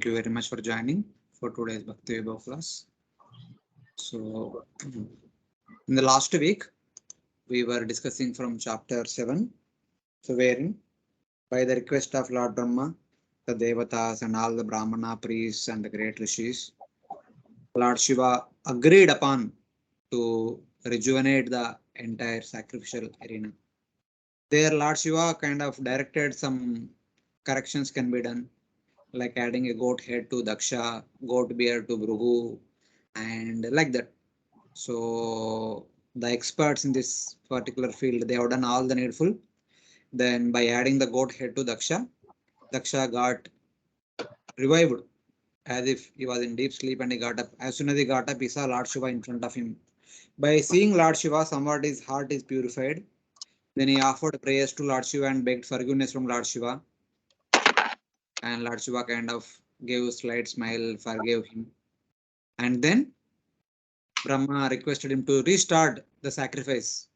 Thank you very much for joining for today's Bhakti Vaibhav class. So, in the last week, we were discussing from chapter 7. So, wherein, by the request of Lord Brahma, the Devatas and all the Brahmana priests and the great rishis, Lord Shiva agreed upon to rejuvenate the entire sacrificial arena. There, Lord Shiva kind of directed some corrections can be done, like adding a goat head to Daksha, goat beard to Bhrigu, and like that. So the experts in this particular field, they have done all the needful. Then by adding the goat head to Daksha, Daksha got revived as if he was in deep sleep and he got up. As soon as he got up, he saw Lord Shiva in front of him. By seeing Lord Shiva, somewhat his heart is purified. Then he offered prayers to Lord Shiva and begged forgiveness from Lord Shiva. And Lord Shiva kind of gave a slight smile, forgave him. And then Brahma requested him to restart the sacrifice.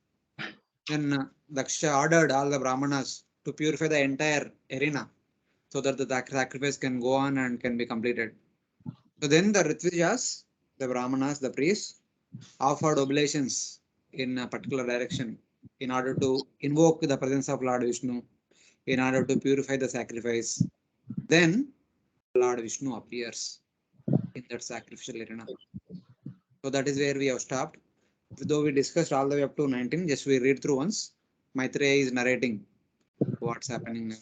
Then Daksha ordered all the Brahmanas to purify the entire arena so that the sacrifice can go on and can be completed. So then the Ritvijas, the Brahmanas, the priests, offered oblations in a particular direction in order to invoke the presence of Lord Vishnu, in order to purify the sacrifice. Then Lord Vishnu appears in that sacrificial arena. So that is where we have stopped. Though we discussed all the way up to 19, just we read through once. Maitreya is narrating what's happening now.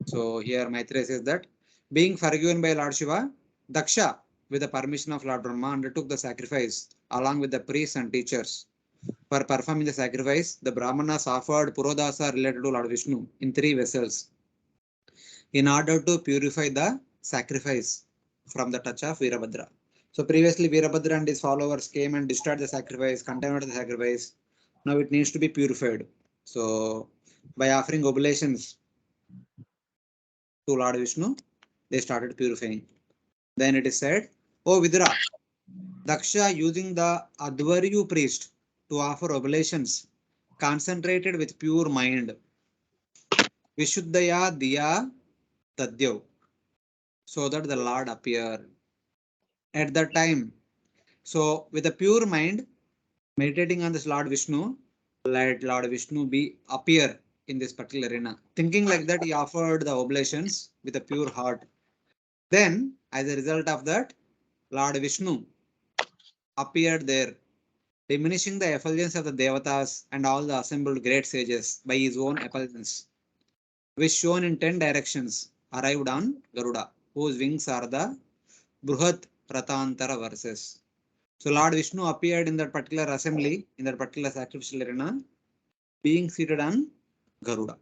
So here Maitreya says that being forgiven by Lord Shiva, Daksha, with the permission of Lord Brahma, undertook the sacrifice along with the priests and teachers. For performing the sacrifice, the Brahmanas offered Purodasa related to Lord Vishnu in 3 vessels in order to purify the sacrifice from the touch of Virabhadra. So previously Virabhadra and his followers came and destroyed the sacrifice, contaminated the sacrifice. Now it needs to be purified. So by offering oblations to Lord Vishnu, they started purifying. Then it is said, O Vidura, Daksha using the Advaryu priest to offer oblations, concentrated with pure mind. Vishuddhaya Diya Tadyav, so that the Lord appeared. At that time, so with a pure mind, meditating on this Lord Vishnu, let Lord Vishnu be appear in this particular arena. Thinking like that, he offered the oblations with a pure heart. Then, as a result of that, Lord Vishnu appeared there, diminishing the effulgence of the Devatas and all the assembled great sages by his own effulgence, which shown in 10 directions, arrived on Garuda, whose wings are the Bruhat Ratantara verses. So Lord Vishnu appeared in that particular assembly, in that particular sacrificial arena, being seated on Garuda.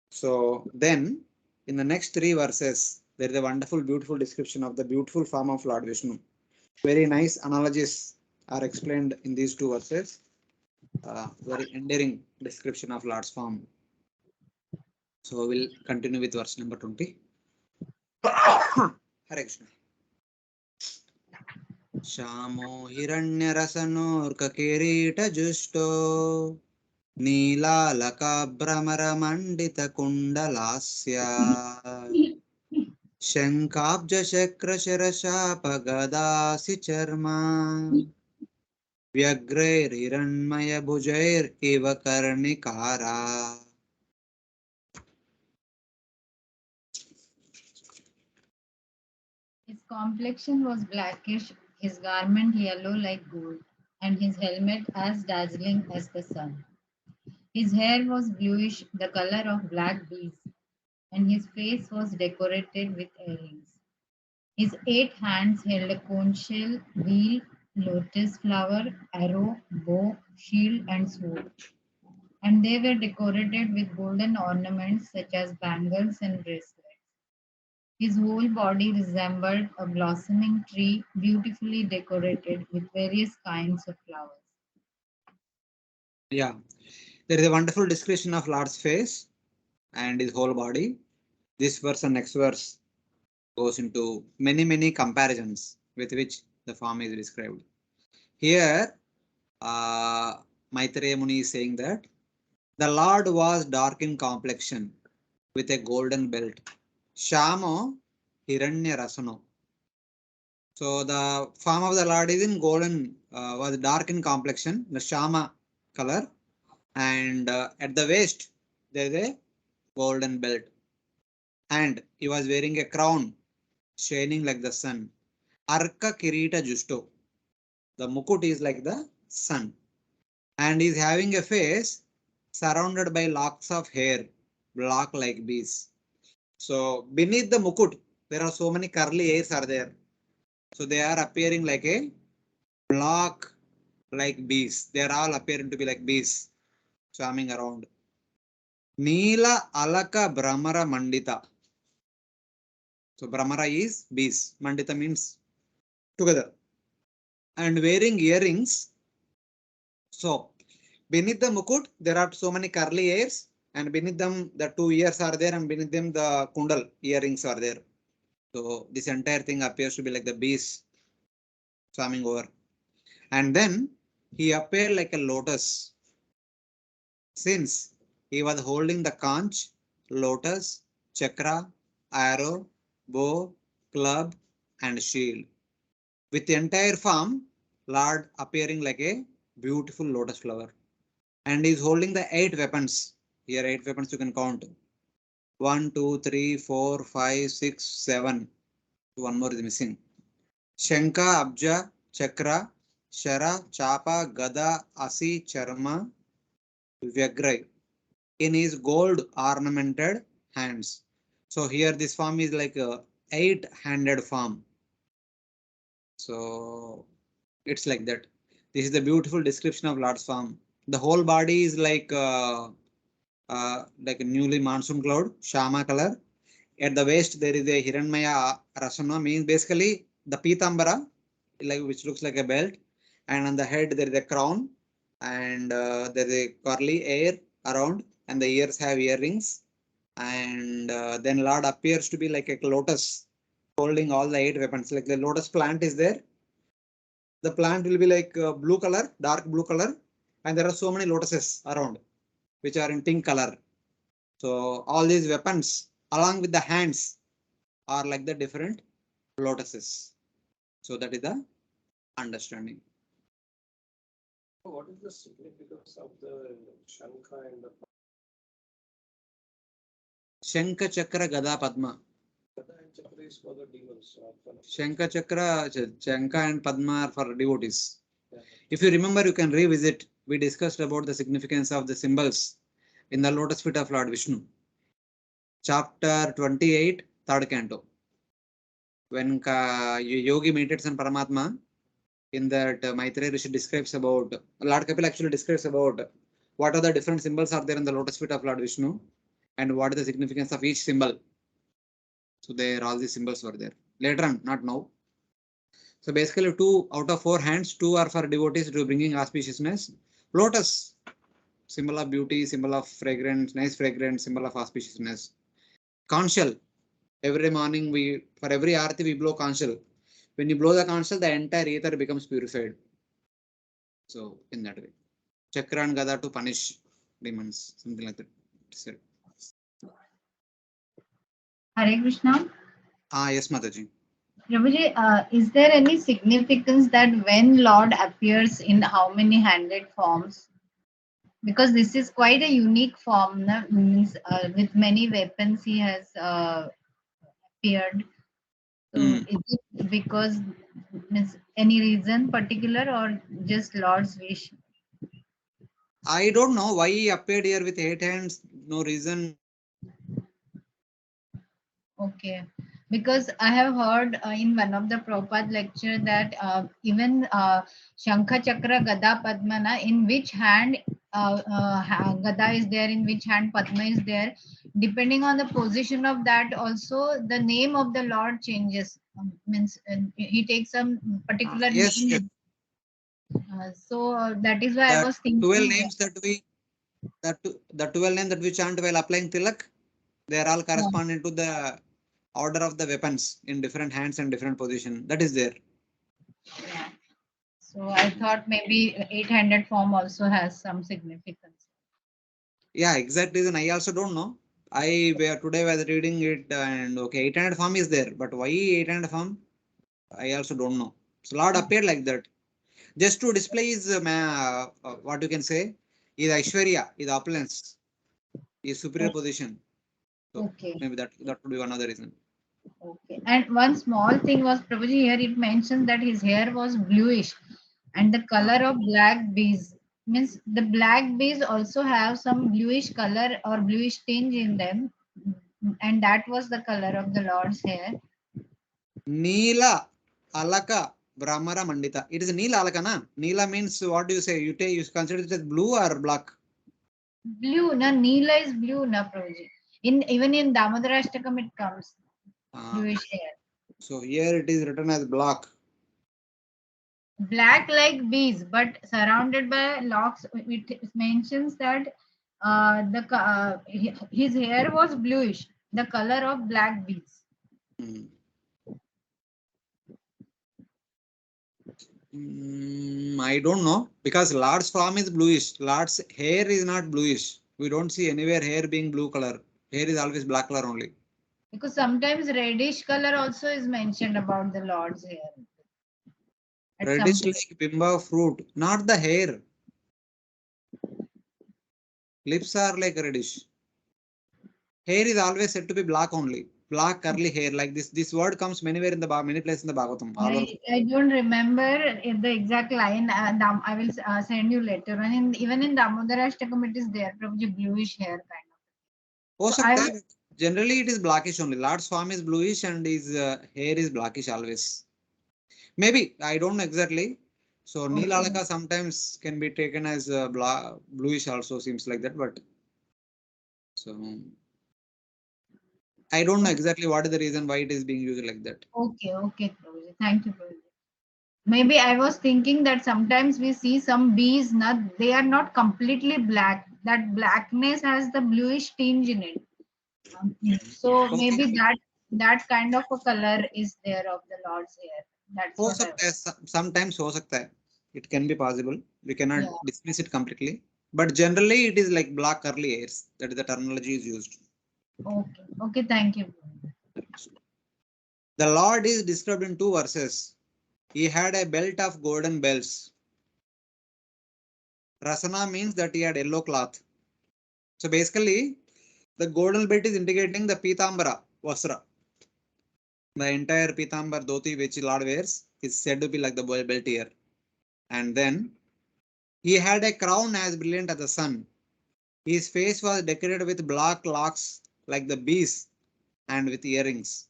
So then, in the next 3 verses, there is a wonderful, beautiful description of the beautiful form of Lord Vishnu. Very nice analogies are explained in these 2 verses. Very endearing description of Lord's form. So we'll continue with verse number 20. Hare Krishna. Shamo Hiranyarasanurkakireetajusto Neelalakabhramaramanditakundalaasya Shankabjashakrasharashapagadaasi charma Vyagrairiranmaya iva karnikara. His complexion was blackish, his garment yellow like gold, and his helmet as dazzling as the sun. His hair was bluish, the color of black bees, and his face was decorated with earrings. His 8 hands held a conch shell, wheel, lotus flower, arrow, bow, shield, and sword, and they were decorated with golden ornaments such as bangles and bracelets. His whole body resembled a blossoming tree beautifully decorated with various kinds of flowers. Yeah, there is a wonderful description of Lord's face and his whole body. This verse and next verse goes into many comparisons with which the form is described. Here, Maitreya Muni is saying that the Lord was dark in complexion with a golden belt. Shamo Hiranya Rasano. So the form of the Lord is in golden, was dark in complexion, the Shama color, and at the waist there is a golden belt, and he was wearing a crown shining like the sun. Arka Kirita Justo. The mukut is like the sun, and is having a face surrounded by locks of hair, black like bees. So beneath the mukut, there are so many curly hairs are there. So they are appearing like a block like bees. They are all appearing to be like bees swarming around. Neela Alaka Brahmara Mandita. So Brahmara is bees. Mandita means together. And wearing earrings. So beneath the mukut, there are so many curly hairs. And beneath them, the 2 ears are there. And beneath them, the kundal earrings are there. So this entire thing appears to be like the bees swarming over. And then he appeared like a lotus, since he was holding the conch, lotus, chakra, arrow, bow, club, and shield. With the entire form, Lord appearing like a beautiful lotus flower. And he is holding the 8 weapons. Here 8 weapons you can count. 1, 2, 3, 4, 5, 6, 7. One more is missing. Shanka, Abja, Chakra, Shara, Chapa, Gada, Asi, Charma, Vyagrai in his gold ornamented hands. So here this form is like a 8-handed form. So it's like that. This is the beautiful description of Lord's form. The whole body is like a newly monsoon cloud, Shama color. At the waist there is a Hiranmaya Rasana, means basically the Pitambara, like which looks like a belt, and on the head there is a crown, and there is a curly hair around, and the ears have earrings, and then Lord appears to be like a lotus holding all the 8 weapons. Like the lotus plant is there. The plant will be like blue color, dark blue color, and there are so many lotuses around which are in pink color. So all these weapons along with the hands are like the different lotuses. So that is the understanding. What is the significance of the Shankha and the Shankha Chakra Gada Padma. Gada and Chakra is for the demons? Shankha Chakra, Shankha and Padma are for devotees. Yeah. If you remember, you can revisit. We discussed about the significance of the symbols in the lotus feet of Lord Vishnu. Chapter 28, 3rd canto. When Yogi meditates on Paramatma, in that Maitreya Rishi describes about, Lord Kapil actually describes about what are the different symbols are there in the lotus feet of Lord Vishnu and what is the significance of each symbol. So there all these symbols were there. Later on, not now. So basically 2 out of 4 hands, 2 are for devotees to bringing auspiciousness. Lotus, symbol of beauty, symbol of fragrance, nice fragrance, symbol of auspiciousness. Conch shell, every morning for every aarti we blow conch shell. When you blow the conch shell, the entire ether becomes purified. So in that way. Chakra and Gada to punish demons, something like that. Hare Krishna. Yes, Mataji. Prabhuji, is there any significance that when Lord appears in how many handed forms? Because this is quite a unique form, no? Means with many weapons he has appeared. So is it because means any reason particular or just Lord's wish? I don't know why he appeared here with 8 hands. No reason. Okay, because I have heard in one of the Prabhupada lecture that even Shankha Chakra Gada Padmana, in which hand Gada is there, in which hand Padma is there, depending on the position of that, also the name of the Lord changes. Means he takes some particular Yes, name. yes. So that is why I The was thinking. 12 names that the 12 names that we chant while applying tilak, they are all corresponding to the order of the weapons in different hands and different position. That is there. Yeah. So I thought maybe 800 form also has some significance. Yeah, exact reason I also don't know. Today was reading it and okay, 800 form is there, but why 800 form? I also don't know. So Lord appeared like that. Just to display his what you can say is Aishwarya, is opulence, is superior position. So Okay. maybe that would be one other reason. Okay. And one small thing was, Prabhuji, here it mentions that his hair was bluish and the color of black bees. Means the black bees also have some bluish color or bluish tinge in them. And that was the color of the Lord's hair. Neela Alaka Brahmara Mandita. It is Neela Alaka, na? Neela means what do you say? You consider it as blue or black? Blue, na Neela is blue, na Prabhuji. Even in Damodara Ashtakam it comes bluish hair. So here it is written as black. Black like bees, but surrounded by locks. It mentions that his hair was bluish, the color of black bees. I don't know because Lord's form is bluish. Lord's hair is not bluish. We don't see anywhere hair being blue color. Hair is always black color only. Because sometimes reddish color also is mentioned about the Lord's hair. At some Reddish point. like bimba fruit, not the hair. Lips are like reddish. Hair is always said to be black only. Black curly hair like this. This word comes many places in the Bhagavatam. All over. I don't remember the exact line. I will send you later. And even in Damodara Ashtakam, it is there, probably bluish hair kind of. हो So सकता है. Generally, it is blackish only. Lord's form is bluish and his hair is blackish always. Maybe I don't know exactly. So Okay. Neelalaka sometimes can be taken as bluish also seems like that, but so I don't know exactly what is the reason why it is being used like that. Okay, Prabhuji. Thank you, Prabhuji. Maybe I was thinking that sometimes we see some bees, they are not completely black. That blackness has the bluish tinge in it. So maybe Okay. that kind of a color is there of the Lord's hair. That's हो what I. सकता है, sometimes हो सकता है. It can be possible. We cannot Yeah. dismiss it completely. But generally, it is like black curly hairs. That is the terminology is used. Okay. Okay. Thank you. The Lord is described in 2 verses. He had a belt of golden bells. Rasana means that he had yellow cloth. So basically, the golden belt is indicating the Pitambara Vasra. The entire Pitambar dhoti which Lord wears is said to be like the belt here. And then he had a crown as brilliant as the sun. His face was decorated with black locks like the bees and with earrings.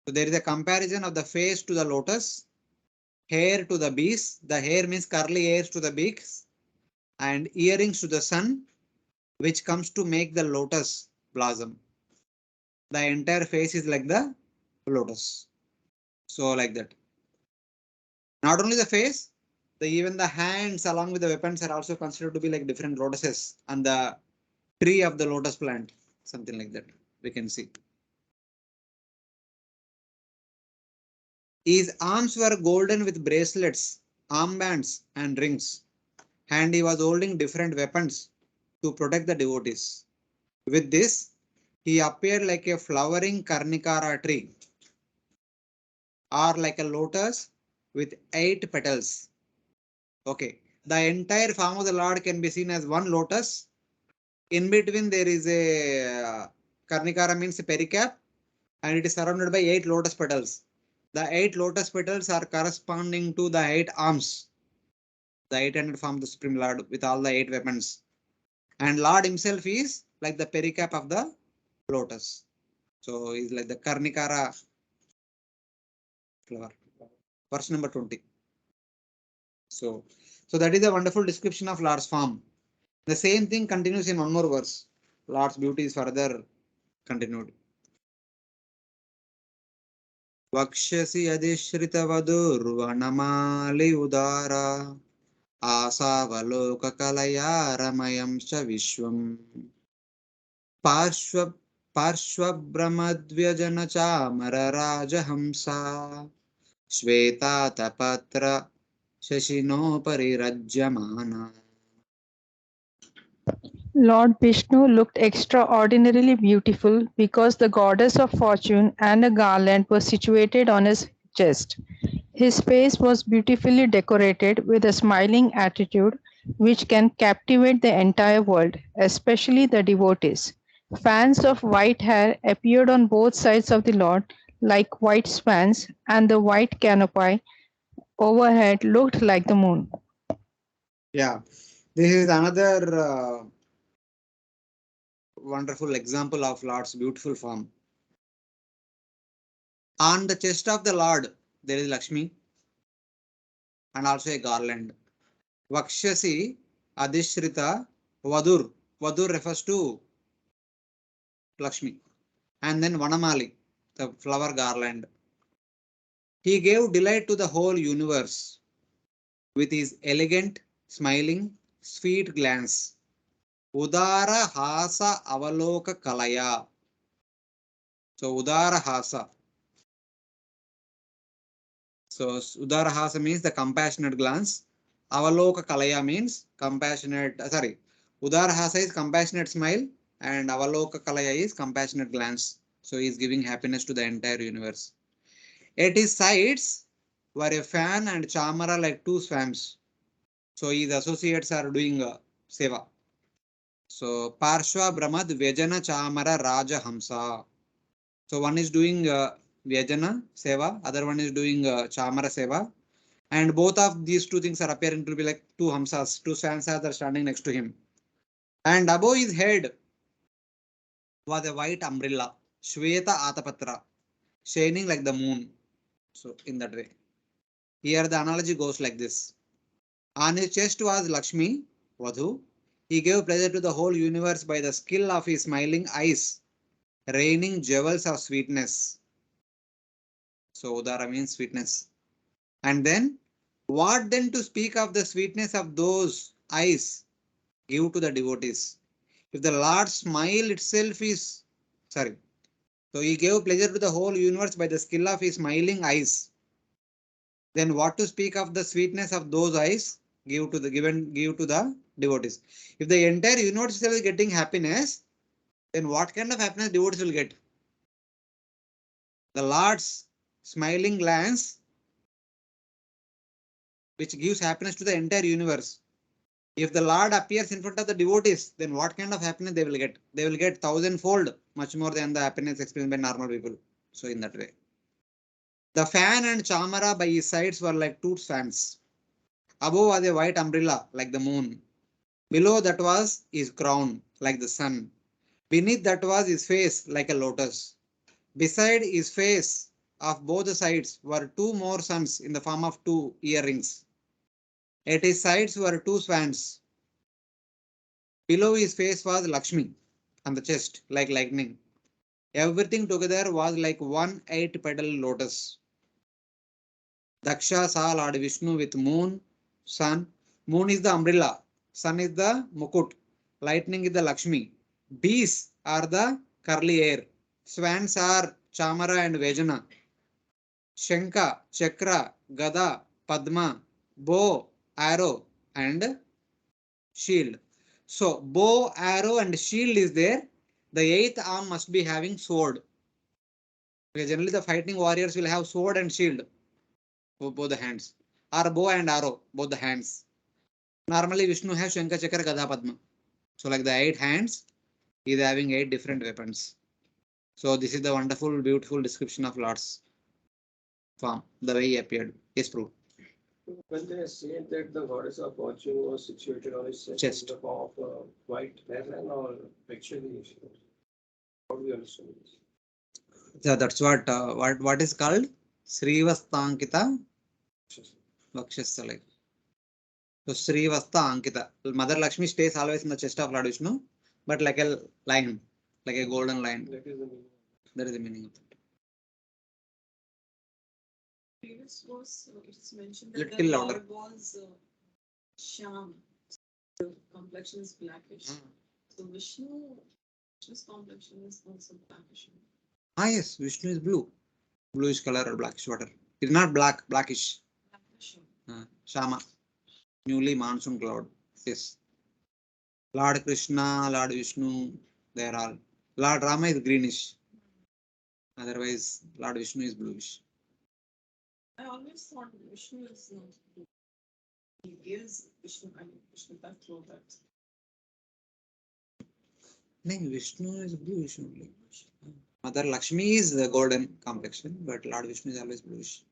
So there is a comparison of the face to the lotus, hair to the bees. The hair means curly hairs to the beaks, and earrings to the sun, which comes to make the lotus blossom. The entire face is like the lotus. So like that. Not only the face, even the hands along with the weapons are also considered to be like different lotuses and the tree of the lotus plant, something like that we can see. His arms were golden with bracelets, armbands and rings, and he was holding different weapons to protect the devotees. With this, he appeared like a flowering Karnikara tree or like a lotus with 8 petals. Okay, the entire form of the Lord can be seen as one lotus. In between, there is a Karnikara means a pericap, and it is surrounded by 8 lotus petals. The 8 lotus petals are corresponding to the 8 arms, the 800 form of the Supreme Lord with all the 8 weapons. And Lord himself is like the pericap of the lotus. So he's like the Karnikara flower. Verse number 20. So that is a wonderful description of Lord's form. The same thing continues in one more verse. Lord's beauty is further continued. Vakshasi adishritavadurvanamali udara asavalokakalaya ramayam cha vishwam parshvabhramadvyajana chamara rajahamsa shvetatapatra shashino parirajyamana. Lord Vishnu looked extraordinarily beautiful because the goddess of fortune and a garland were situated on his chest. His face was beautifully decorated with a smiling attitude which can captivate the entire world, especially the devotees. Fans of white hair appeared on both sides of the Lord like white swans, and the white canopy overhead looked like the moon. Yeah, this is another wonderful example of Lord's beautiful form. On the chest of the Lord, there is Lakshmi and also a garland. Vakshasi Adhishrita Vadur. Vadur refers to Lakshmi. And then Vanamali, the flower garland. He gave delight to the whole universe with his elegant, smiling, sweet glance. Udara Hasa Avaloka Kalaya. So Udara Hasa. So Udara Hasa means the compassionate glance. Avaloka Kalaya means compassionate, Udara Hasa is compassionate smile and Avaloka Kalaya is compassionate glance. So he is giving happiness to the entire universe. At his sides were a fan and chamara like two swans. So his associates are doing seva. So Parshva Brahmad Vyajana Chamara Raja Hamsa. So one is doing Vyajana Seva, other one is doing Chamara Seva. And both of these two things are appearing to be like two Hamsas, two swans are standing next to him. And above his head was a white umbrella, Shweta Atapatra, shining like the moon. So in that way. Here the analogy goes like this. On his chest was Lakshmi, Vadhu. He gave pleasure to the whole universe by the skill of his smiling eyes, raining jewels of sweetness. So Udara means sweetness. And then, what then to speak of the sweetness of those eyes give to the devotees? If the Lord's smile itself is, sorry, so he gave pleasure to the whole universe by the skill of his smiling eyes. Then what to speak of the sweetness of those eyes give to the devotees? If the entire universe is getting happiness, then what kind of happiness devotees will get? The Lord's smiling glance, which gives happiness to the entire universe. If the Lord appears in front of the devotees, then what kind of happiness they will get? They will get thousandfold, much more than the happiness experienced by normal people. So in that way. The fan and chamara by his sides were like two fans. Above was a white umbrella like the moon. Below that was his crown like the sun. Beneath that was his face like a lotus. Beside his face of both sides were two more suns in the form of two earrings. At his sides were two swans. Below his face was Lakshmi on the chest like lightning. Everything together was like one 8-petal lotus. Daksha saw Lord Vishnu with moon, sun. Moon is the umbrella, sun is the mukut, lightning is the Lakshmi. Bees are the curly hair. Swans are Chamara and Vajana. Shanka, Chakra, Gada, Padma, bow, arrow, and shield. So bow, arrow, and shield is there. The eighth arm must be having sword. Because generally the fighting warriors will have sword and shield for both the hands, or bow and arrow, both the hands. Normally Vishnu has Shanka, Chakra, Gada, Padma. So like the 8 hands, he is having 8 different weapons. So this is the wonderful, beautiful description of Lord's form, the way he appeared. Yes, Prabhu. When they say that the goddess of fortune was situated on his chest in the form of a white heron, or actually, how do you understand this? So that's what is called Srivastankita Vakshasthale. So Srivasta Ankita. Mother Lakshmi stays always in the chest of Lord Vishnu, but like a lion, like a golden lion. That is the meaning. That is the meaning of it. Previous was it is mentioned that Little the louder. Lord was Sham. The complexion is blackish. So Vishnu's complexion is also blackish. Ah yes, Vishnu is blue. Bluish color or blackish water. It is not black, blackish. Blackish. Shama. Newly monsoon cloud. Yes. Lord Krishna, Lord Vishnu, they are all. Lord Rama is greenish. Otherwise, Lord Vishnu is bluish. I always thought Vishnu is not blue. He is Vishnu, I mean, Vishnu, that's all that. No, Vishnu is bluish only. Mother Lakshmi is the golden complexion, but Lord Vishnu is always bluish.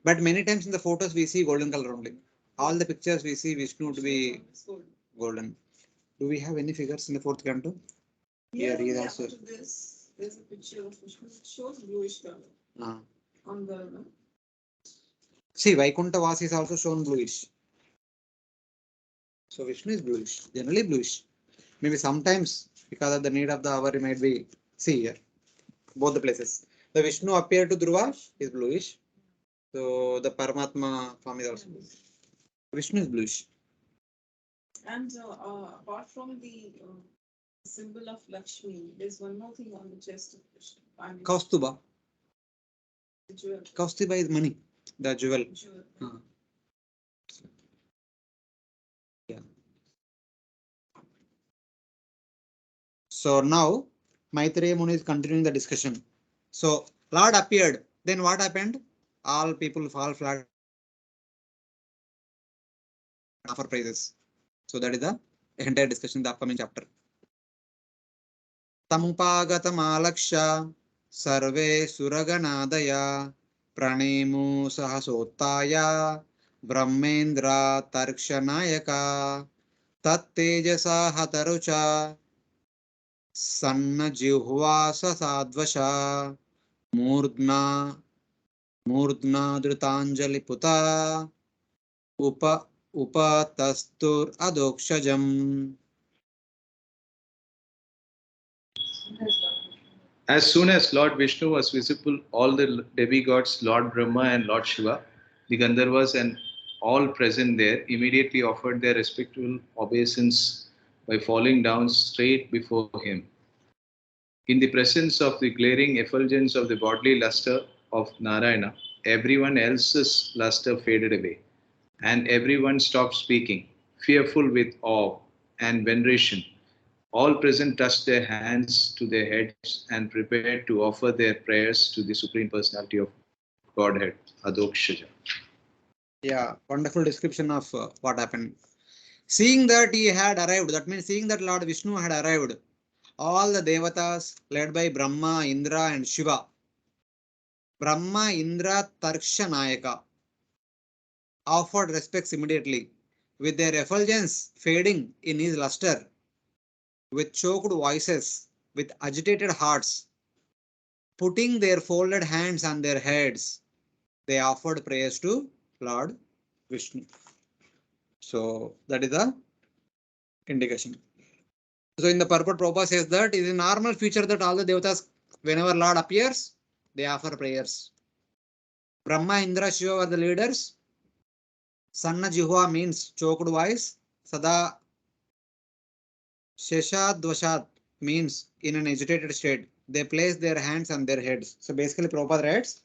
But many times in the photos we see golden color only. All the pictures we see Vishnu to be golden. Do we have any figures in the fourth canto? Yeah, Here he is yeah, also. to this, there's a picture of Vishnu. It shows bluish color on the. See, Vaikuntha Vasi is also shown bluish. So Vishnu is bluish, generally bluish. Maybe sometimes because of the need of the hour, it might be. See here, both the places. The Vishnu appeared to Dhruva is bluish. So the Paramatma form is also bluish. Vishnu is bluish. And apart from the symbol of Lakshmi, there's one more thing on the chest of Vishnu. I mean, Kaustuba. the jewel. Kaustuba is money, the jewel. Jewel. Yeah. So now Maitreya Muni is continuing the discussion. So Lord appeared. Then what happened? All people fall flat, offer praises. So that is the entire discussion in the upcoming chapter. Tamupagatamalaksha sarve suraganadaya pranemu sahasotaya brahmendra tarkshanayaka tattejasa hatarucha sanna jihvasa sadvasha मूर्ध्ना धृतांजलि पुता उपतस्तुर अदोक्षजम्. As soon as Lord Vishnu was visible, all the demigods, Lord Brahma and Lord Shiva, the Gandharvas and all present there immediately offered their respectful obeisance by falling down straight before him. In the presence of the glaring effulgence of the bodily luster of Narayana, everyone else's luster faded away, and everyone stopped speaking, fearful with awe and veneration. All present touched their hands to their heads and prepared to offer their prayers to the Supreme Personality of Godhead, Adokshaja. Yeah, wonderful description of what happened. Seeing that he had arrived, that means seeing that Lord Vishnu had arrived, all the devatas led by Brahma, Indra and Shiva, Brahma, Indra, Tarksha Nayaka, offered respects immediately, with their effulgence fading in his luster, with choked voices, with agitated hearts, putting their folded hands on their heads, they offered prayers to Lord Vishnu. So that is the indication. So in the purport, Prabhupada says that it is a normal feature that all the devatas, whenever Lord appears, they offer prayers. Brahma, Indra, Shiva were the leaders. Sanna Jihva means choked voice. Sada Sheshad Dvashat means in an agitated state. They place their hands on their heads. So basically, Prabhupada writes,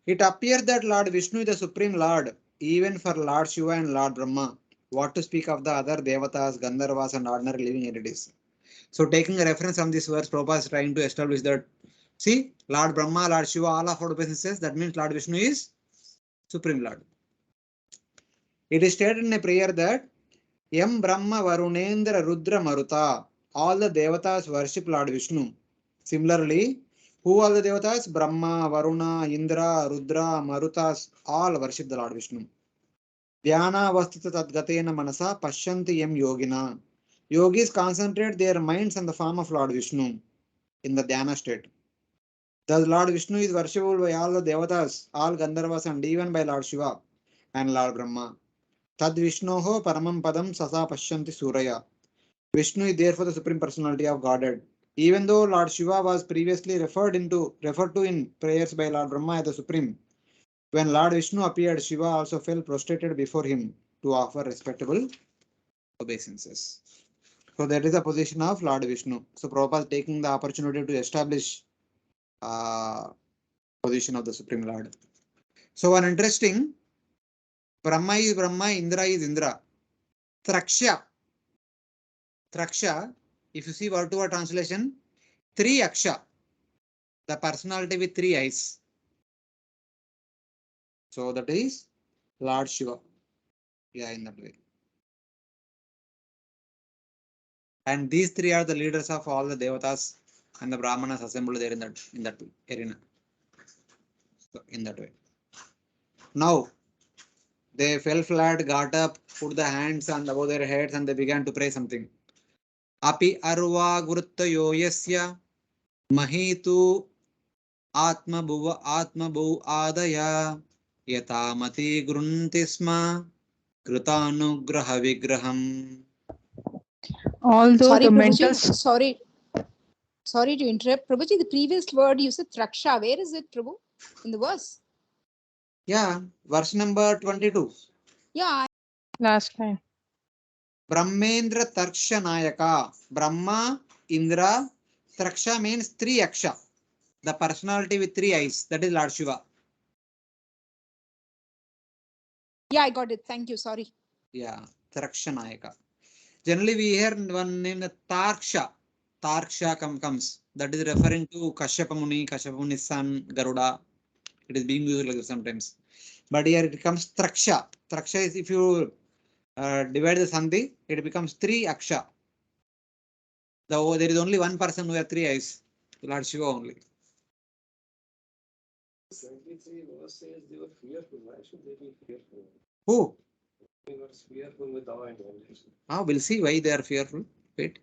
it appears that Lord Vishnu is the Supreme Lord, even for Lord Shiva and Lord Brahma. What to speak of the other devatas, Gandharvas, and ordinary living entities. So taking a reference from this verse, Prabhupada is trying to establish that, see, Lord Brahma, Lord Shiva, all of our businesses, that means Lord Vishnu is Supreme Lord. It is stated in a prayer that Yam Brahma Varunendra Rudra Maruta, all the devatas worship Lord Vishnu. Similarly, who all the devatas? Brahma, Varuna, Indra, Rudra, Marutas, all worship the Lord Vishnu. Dhyana Vastita Tadgatena Manasa Pashyanti Yam Yogina. Yogis concentrate their minds on the form of Lord Vishnu in the Dhyana state. Thus, Lord Vishnu is worshipable by all the devatas, all Gandharvas, and even by Lord Shiva and Lord Brahma. Tad Vishnoho Paramam Padam Sasa Pashyanti Suraya. Vishnu is therefore the Supreme Personality of Godhead. Even though Lord Shiva was previously referred to in prayers by Lord Brahma as the Supreme, when Lord Vishnu appeared, Shiva also fell prostrated before him to offer respectable obeisances. So that is the position of Lord Vishnu. So Prabhupada is taking the opportunity to establish position of the Supreme Lord. So one interesting, Brahma is Brahma, Indra is Indra. Traksha, Traksha, if you see word to word translation, 3 Aksha, the personality with 3 eyes. So that is Lord Shiva. Yeah, in that way. And these 3 are the leaders of all the devatas and the brahmanas assembled there in that arena. So in that way. Now they fell flat, got up, put the hands on above their heads, and they began to pray something. Api arva guruttayo yasya mahitu atma bhuv adaya yatamati grunti sma kritanugraha vigraham. Although Sorry, the Prabhuji, mental sorry to interrupt. Prabhuji, the previous word you said Traksha. Where is it, Prabhu? In the verse? Yeah, verse number 22. Yeah, last line. Brahmendra Tarksha Nayaka. Brahma, Indra, Traksha means 3 Aksha. The personality with 3 eyes. That is Lord Shiva. yeah, I got it. Thank you. Sorry. Yeah, Traksha Nayaka. Generally, we hear one named Tarksha. Tarksha comes. That is referring to Kashyapa Muni's son, Garuda. It is being used like that sometimes. But here it comes Traksha. Traksha is if you divide the Sandhi, it becomes 3 Aksha. There is only one person who has 3 eyes. Lord Shiva only. 23 verse says they were fearful. Why should they be fearful? Who? They were fearful with awe and wonder. We'll see why they are fearful. Wait.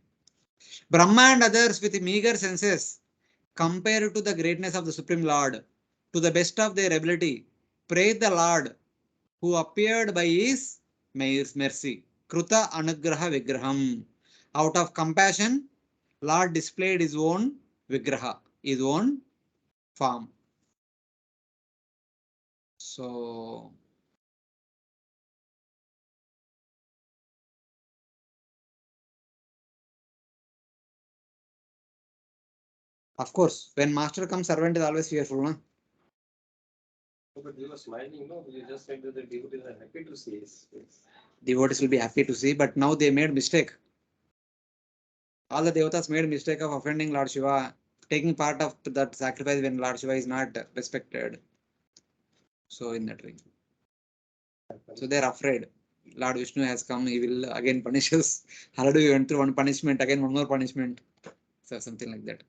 Brahma and others with meager senses compared to the greatness of the Supreme Lord, to the best of their ability, praise the Lord who appeared by his mercy. Kruta Anugraha Vigraham. Out of compassion, Lord displayed his own Vigraha, his own form. So, of course, when master comes, servant is always fearful. No? But they were smiling, no? You just said that the devotees are happy to see his face. Devotees will be happy to see, but now they made mistake. All the devatas made mistake of offending Lord Shiva, taking part of that sacrifice when Lord Shiva is not respected. So in that way. So they are afraid. Lord Vishnu has come, he will again punish us. Already we went through one punishment, again one more punishment. So something like that.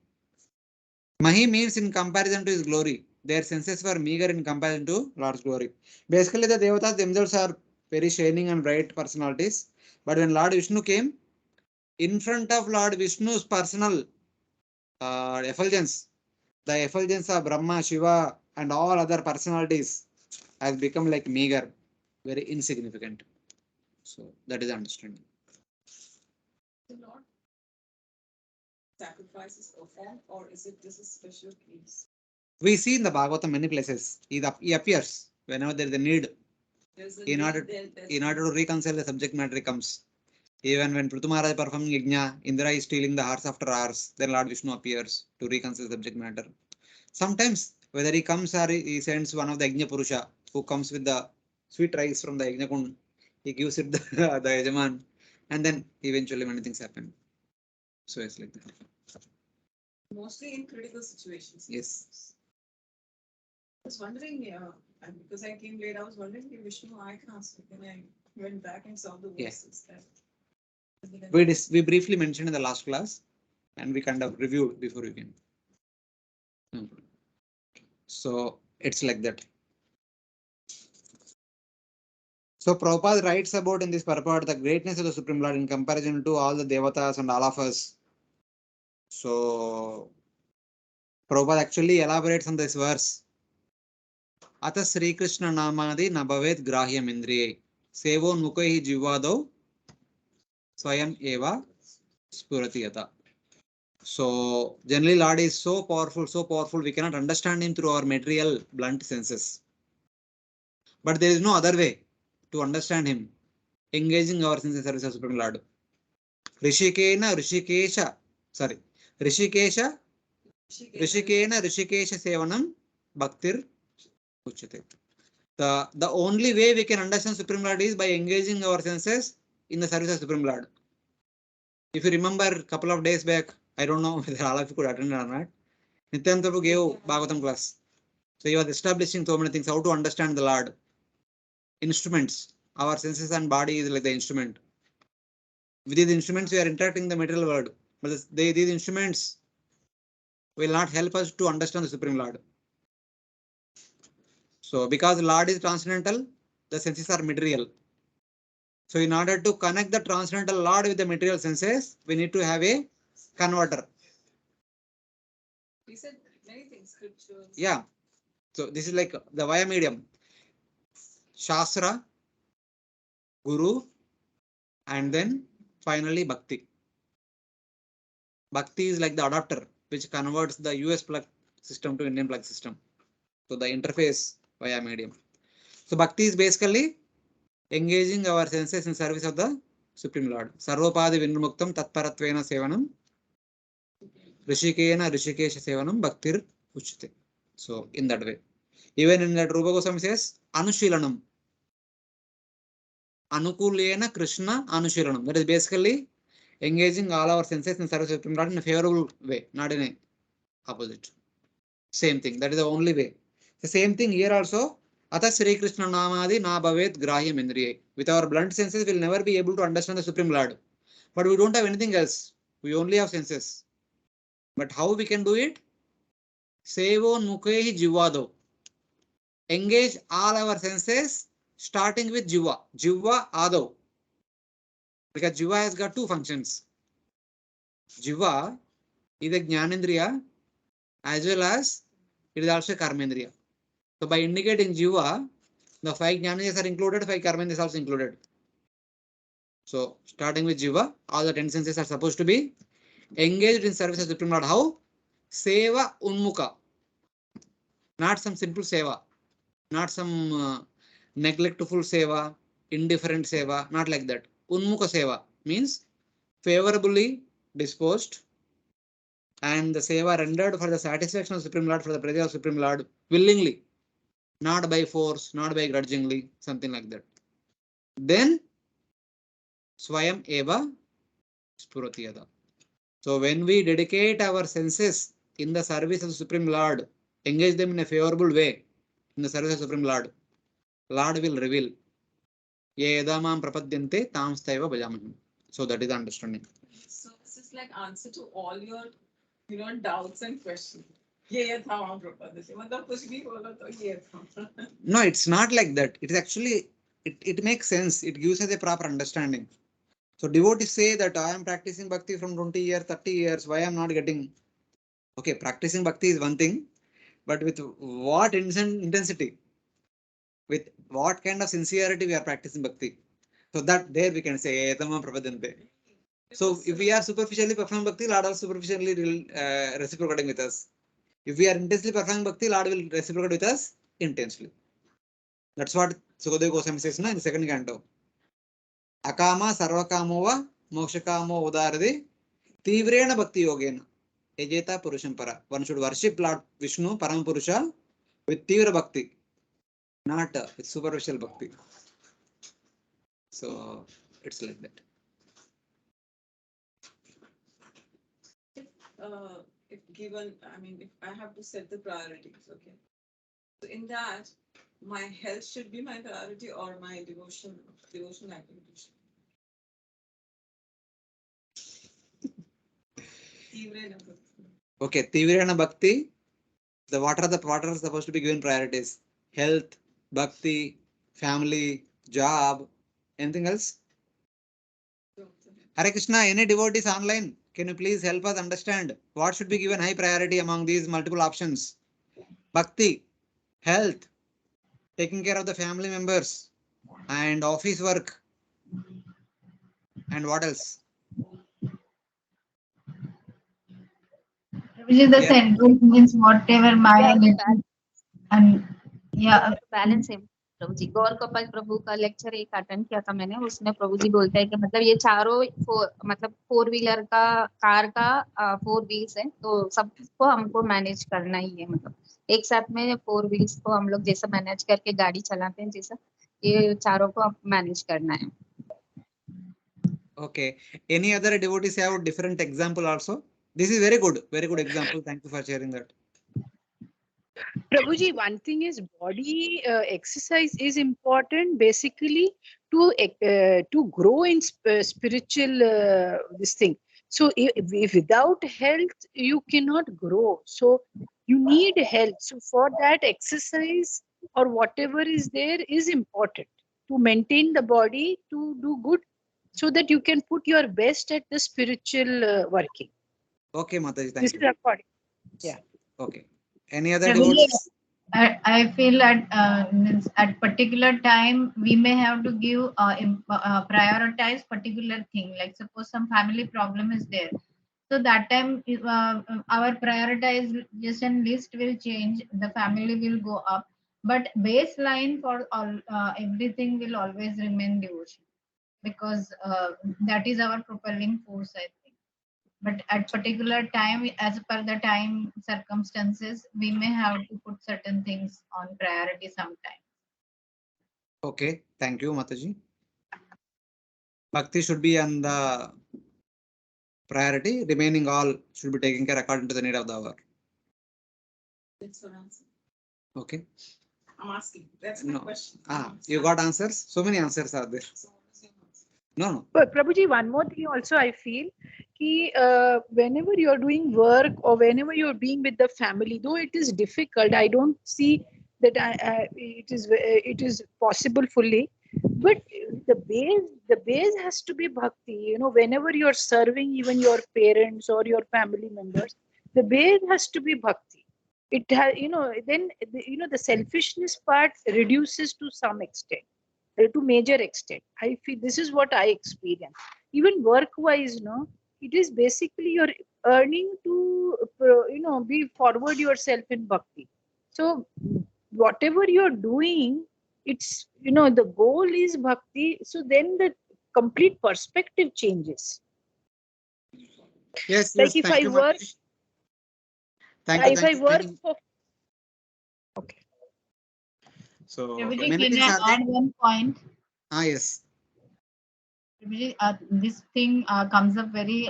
Mahi means in comparison to his glory. Their senses were meager in comparison to Lord's glory. Basically, the devatas themselves are very shining and bright personalities. But when Lord Vishnu came, in front of Lord Vishnu's personal effulgence, the effulgence of Brahma, Shiva, and all other personalities has become like meager, very insignificant. So that is understanding. The Lord sacrifices performed, or is it just a special case? We see in the Bhagavatam many places he appears whenever there is a need. There's a In need order there, in order to reconcile the subject matter, he comes. Even when Prithu Maharaj performing Yajna, Indra is stealing the hearts after hours, then Lord Vishnu appears to reconcile the subject matter. Sometimes, whether he comes or he sends one of the Yajna Purusha who comes with the sweet rice from the Yajna Kund, he gives it the Yajaman, and then eventually many things happen. So it's like that. mostly in critical situations. Yes. I was wondering, and because I came late, I was wondering if Vishnu I can answer. Then I went back and saw the verses that. We briefly mentioned in the last class, and we kind of reviewed before we came. So it's like that. So Prabhupada writes about in this purport the greatness of the Supreme Lord in comparison to all the devatas and all of us. So Prabhupada actually elaborates on this verse. Ata Sri Krishna Namadi Nabavet Grahyam Indriye Sevo Nukai Jivado Swayam Eva Spurati Yata. So generally Lord is so powerful, we cannot understand him through our material blunt senses. But there is no other way to understand him, engaging our senses service of Supreme Lord. Rishikena Rishikesha Sevanam Bhaktir Uchate. The only way we can understand Supreme Lord is by engaging our senses in the service of Supreme Lord. If you remember a couple of days back, I don't know whether all of you could attend or not, Nityananda Prabhu gave Bhagavatam class. So he was establishing so many things, how to understand the Lord. Instruments, our senses and body is like the instrument. With these instruments, we are interacting the material world. But these instruments will not help us to understand the Supreme Lord. So because Lord is transcendental, the senses are material. So in order to connect the transcendental Lord with the material senses, we need to have a converter. We said many things, scriptures. Yeah. So this is like the via medium. Shastra, Guru, and then finally Bhakti. Bhakti is like the adapter which converts the US plug system to Indian plug system. So the interface via medium. So Bhakti is basically engaging our senses in service of the Supreme Lord. Sarvopadi Vinmuktam Tatparatvena Sevanam Rishikena Rishikesha Sevanam Bhaktir Uchite. So in that way. Even in that Rupa Goswami says Anushilanam. Anukulena Krishna Anushilanam. That is basically engaging all our senses in service of Supreme Lord in a favorable way, not in a opposite. Same thing. That is the only way. The same thing here also. Atha Sri Krishna Namadi Na Bhavet Grahyam Indriye. With our blunt senses, we'll never be able to understand the Supreme Lord. But we don't have anything else. We only have senses. But how we can do it? Sevo Nukehi Jivado. Engage all our senses starting with Jiva. Jiva Ado. Because Jiva has got two functions. Jiva is a Jnanendriya as well as it is also Karmendriya. So by indicating Jiva, the 5 Jnanendriyas are included, 5 Karmendriyas also included. So starting with Jiva, all the 10 senses are supposed to be engaged in service of Supreme Lord. How? Seva Unmukha. Not some simple seva. Not some neglectful seva, indifferent seva, not like that. Unmukha seva means favorably disposed and the seva rendered for the satisfaction of Supreme Lord, for the praise of Supreme Lord, willingly, not by force, not by grudgingly, something like that. Then Swayam Eva Spuratiyada. So when we dedicate our senses in the service of the Supreme Lord, engage them in a favorable way in the service of the Supreme Lord, Lord will reveal. Ye edamam prapadyante tamstaiva bhajamaham. So that is the understanding. So this is like answer to all your, doubts and questions. ये था वहाँ प्रपद से मतलब कुछ भी बोलो तो ये था. No, it's not like that. It is actually, it makes sense. It gives us a proper understanding. So devotees say that I am practicing bhakti from 20 years, 30 years. Why I am not getting? Okay, practicing bhakti is one thing, but with what intensity? With what kind of sincerity we are practicing bhakti? So that there we can say Etama Prapadante. So if we are superficially performing bhakti, Lord also superficially reciprocating with us. If we are intensely performing bhakti, Lord will reciprocate with us intensely. That's what Sukadeva Goswami says in the second canto. Akama sarvakamo mokshakamo udaradi tivrena bhakti yogena ejeta purusham para. One should worship Lord Vishnu, Paramapurusha, with tivra bhakti, not with superficial bhakti. So it's like that. If given, if I have to set the priorities, okay. So in that, my health should be my priority or my devotional activity. Okay, Tivrena Bhakti. What are supposed to be given priorities? Health, bhakti, family, job, anything else? Hare Krishna, any devotees online? Can you please help us understand what should be given high priority among these multiple options? Bhakti, health, taking care of the family members, and office work, and what else? Which is the Yeah. central means whatever Maya and yeah. Balance है प्रभु जी. गौर कपाल प्रभु का lecture एक attend किया था मैंने, उसमें प्रभु जी बोलते हैं कि मतलब ये चारों मतलब 4 व्हीलर का, कार का 4 व्हील्स है, तो सबको हमको मैनेज करना ही है. मतलब एक साथ में 4 व्हील्स को हम लोग जैसा मैनेज करके गाड़ी चलाते हैं, जैसा ये चारों को मैनेज करना है. Okay. Any other devotees have different example also? This is very good example. Thank you for sharing that. Prabhuji, one thing is body exercise is important basically to grow in spiritual this thing. So if without health you cannot grow. So you need health. So for that exercise or whatever is there is important to maintain the body to do good, so that you can put your best at the spiritual working. Okay, Mataji, This thank is you. according. Yeah. Okay. Any other Prabhuji, devotees? I feel means at particular time we may have to give prioritize particular thing. Like suppose some family problem is there, so that time our prioritization list will change. The family will go up, but baseline for all everything will always remain devotion, because that is our propelling force, I think. But at particular time, as per the time circumstances, we may have to put certain things on priority sometimes. Okay, thank you, Mataji. Bhakti should be on the priority. Remaining all should be taken care according to the need of the hour. That's your answer. Okay. I'm asking. That's my No. question. You got answers? So many answers are there. So what is your answer? No. But Prabhuji, one more thing also I feel, whenever you're doing work or whenever you're being with the family, though it is difficult, I don't see that it is possible fully. But the base has to be bhakti. You know, whenever you're serving even your parents or your family members, the base has to be bhakti. It has, then the selfishness part reduces to some extent, to major extent. I feel this is what I experience. Even work-wise, no, it is basically you're earning to be forward yourself in bhakti. So whatever you're doing, it's the goal is bhakti. So then the complete perspective changes. Yes, Like if thank I you, work, Mataji. Thank you, if I work Many, for okay. so Prabhuji, many can things I are there. add one point? Yes. Prabhuji, this thing comes up very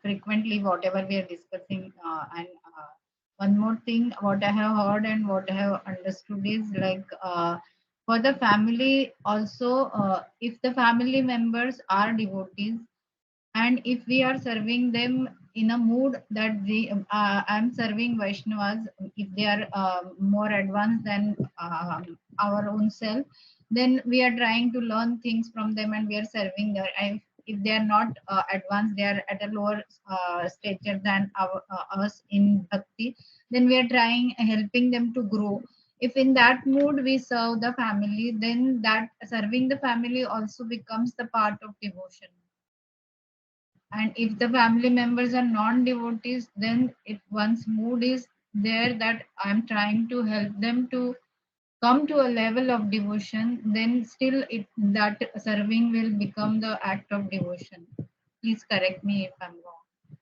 frequently, whatever we are discussing. And one more thing, what I have heard and what I have understood is like for the family also, if the family members are devotees, and if we are serving them in a mood that I'm serving Vaishnavas, if they are more advanced than our own self, then we are trying to learn things from them and we are serving them. And if they are not advanced, they are at a lower stature than us in bhakti, then we are trying helping them to grow. If in that mood we serve the family, then that serving the family also becomes the part of devotion. And if the family members are non-devotees, then if one's mood is there that I'm trying to help them to come to a level of devotion, then still that serving will become the act of devotion. Please correct me if I'm wrong.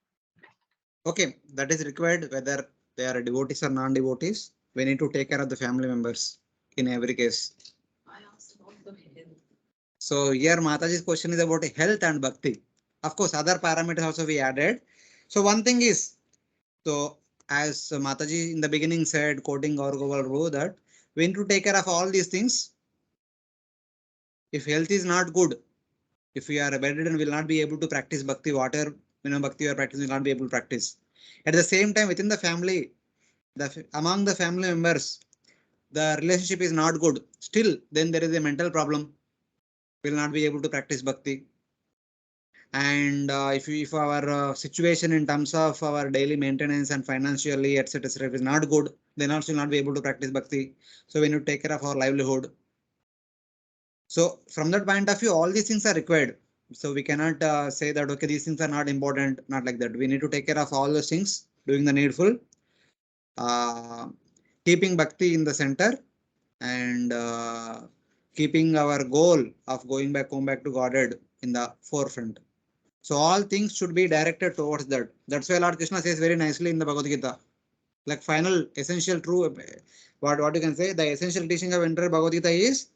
Okay, that is required whether they are devotees or non-devotees. We need to take care of the family members in every case. I asked about the health. So here Mataji's question is about health and bhakti. Of course, other parameters also we added. So one thing is, so as Mataji in the beginning said, quoting Gaurav, that we need to take care of all these things. If health is not good, if we are bedridden, we will not be able to practice bhakti. Whatever bhakti we are practicing, will not be able to practice. At the same time, within the family, among the family members, the relationship is not good. Still, then there is a mental problem. We will not be able to practice bhakti. And if our situation in terms of our daily maintenance and financially etc is not good, then also will not be able to practice bhakti. So we need to take care of our livelihood. So from that point of view, all these things are required. So we cannot say that okay, these things are not important, not like that. We need to take care of all those things, doing the needful, keeping bhakti in the center, and keeping our goal of going back home back to Godhead in the forefront. So all things should be directed towards that. That's why Lord Krishna says very nicely in the Bhagavad Gita. Like final essential true, what you can say, the essential teaching of entire Bhagavad Gita is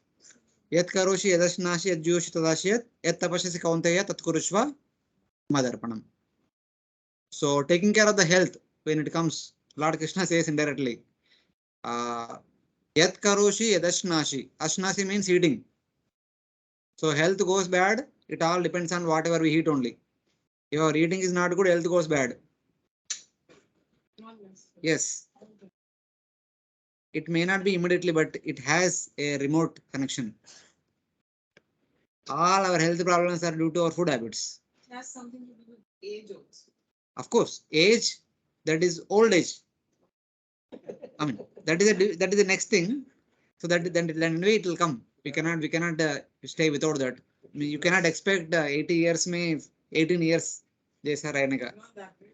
Yat karoshi yadashnashi yadjuyoshi tadashiyat yat tapashasi kaunteya tatkurushva madarpanam. So taking care of the health when it comes, Lord Krishna says indirectly. Yat karoshi yadashnashi. Ashnasi means eating. So health goes bad. It all depends on whatever we eat only. If our eating is not good, health goes bad. Yes. It may not be immediately, but it has a remote connection. All our health problems are due to our food habits. It has something to do with age also. Of course, age, that is old age. I mean, that is the next thing. So that then anyway it will come. We cannot stay without that. I mean, you cannot expect 80 years may 18 years. Jaisa Rayanega. Not that way.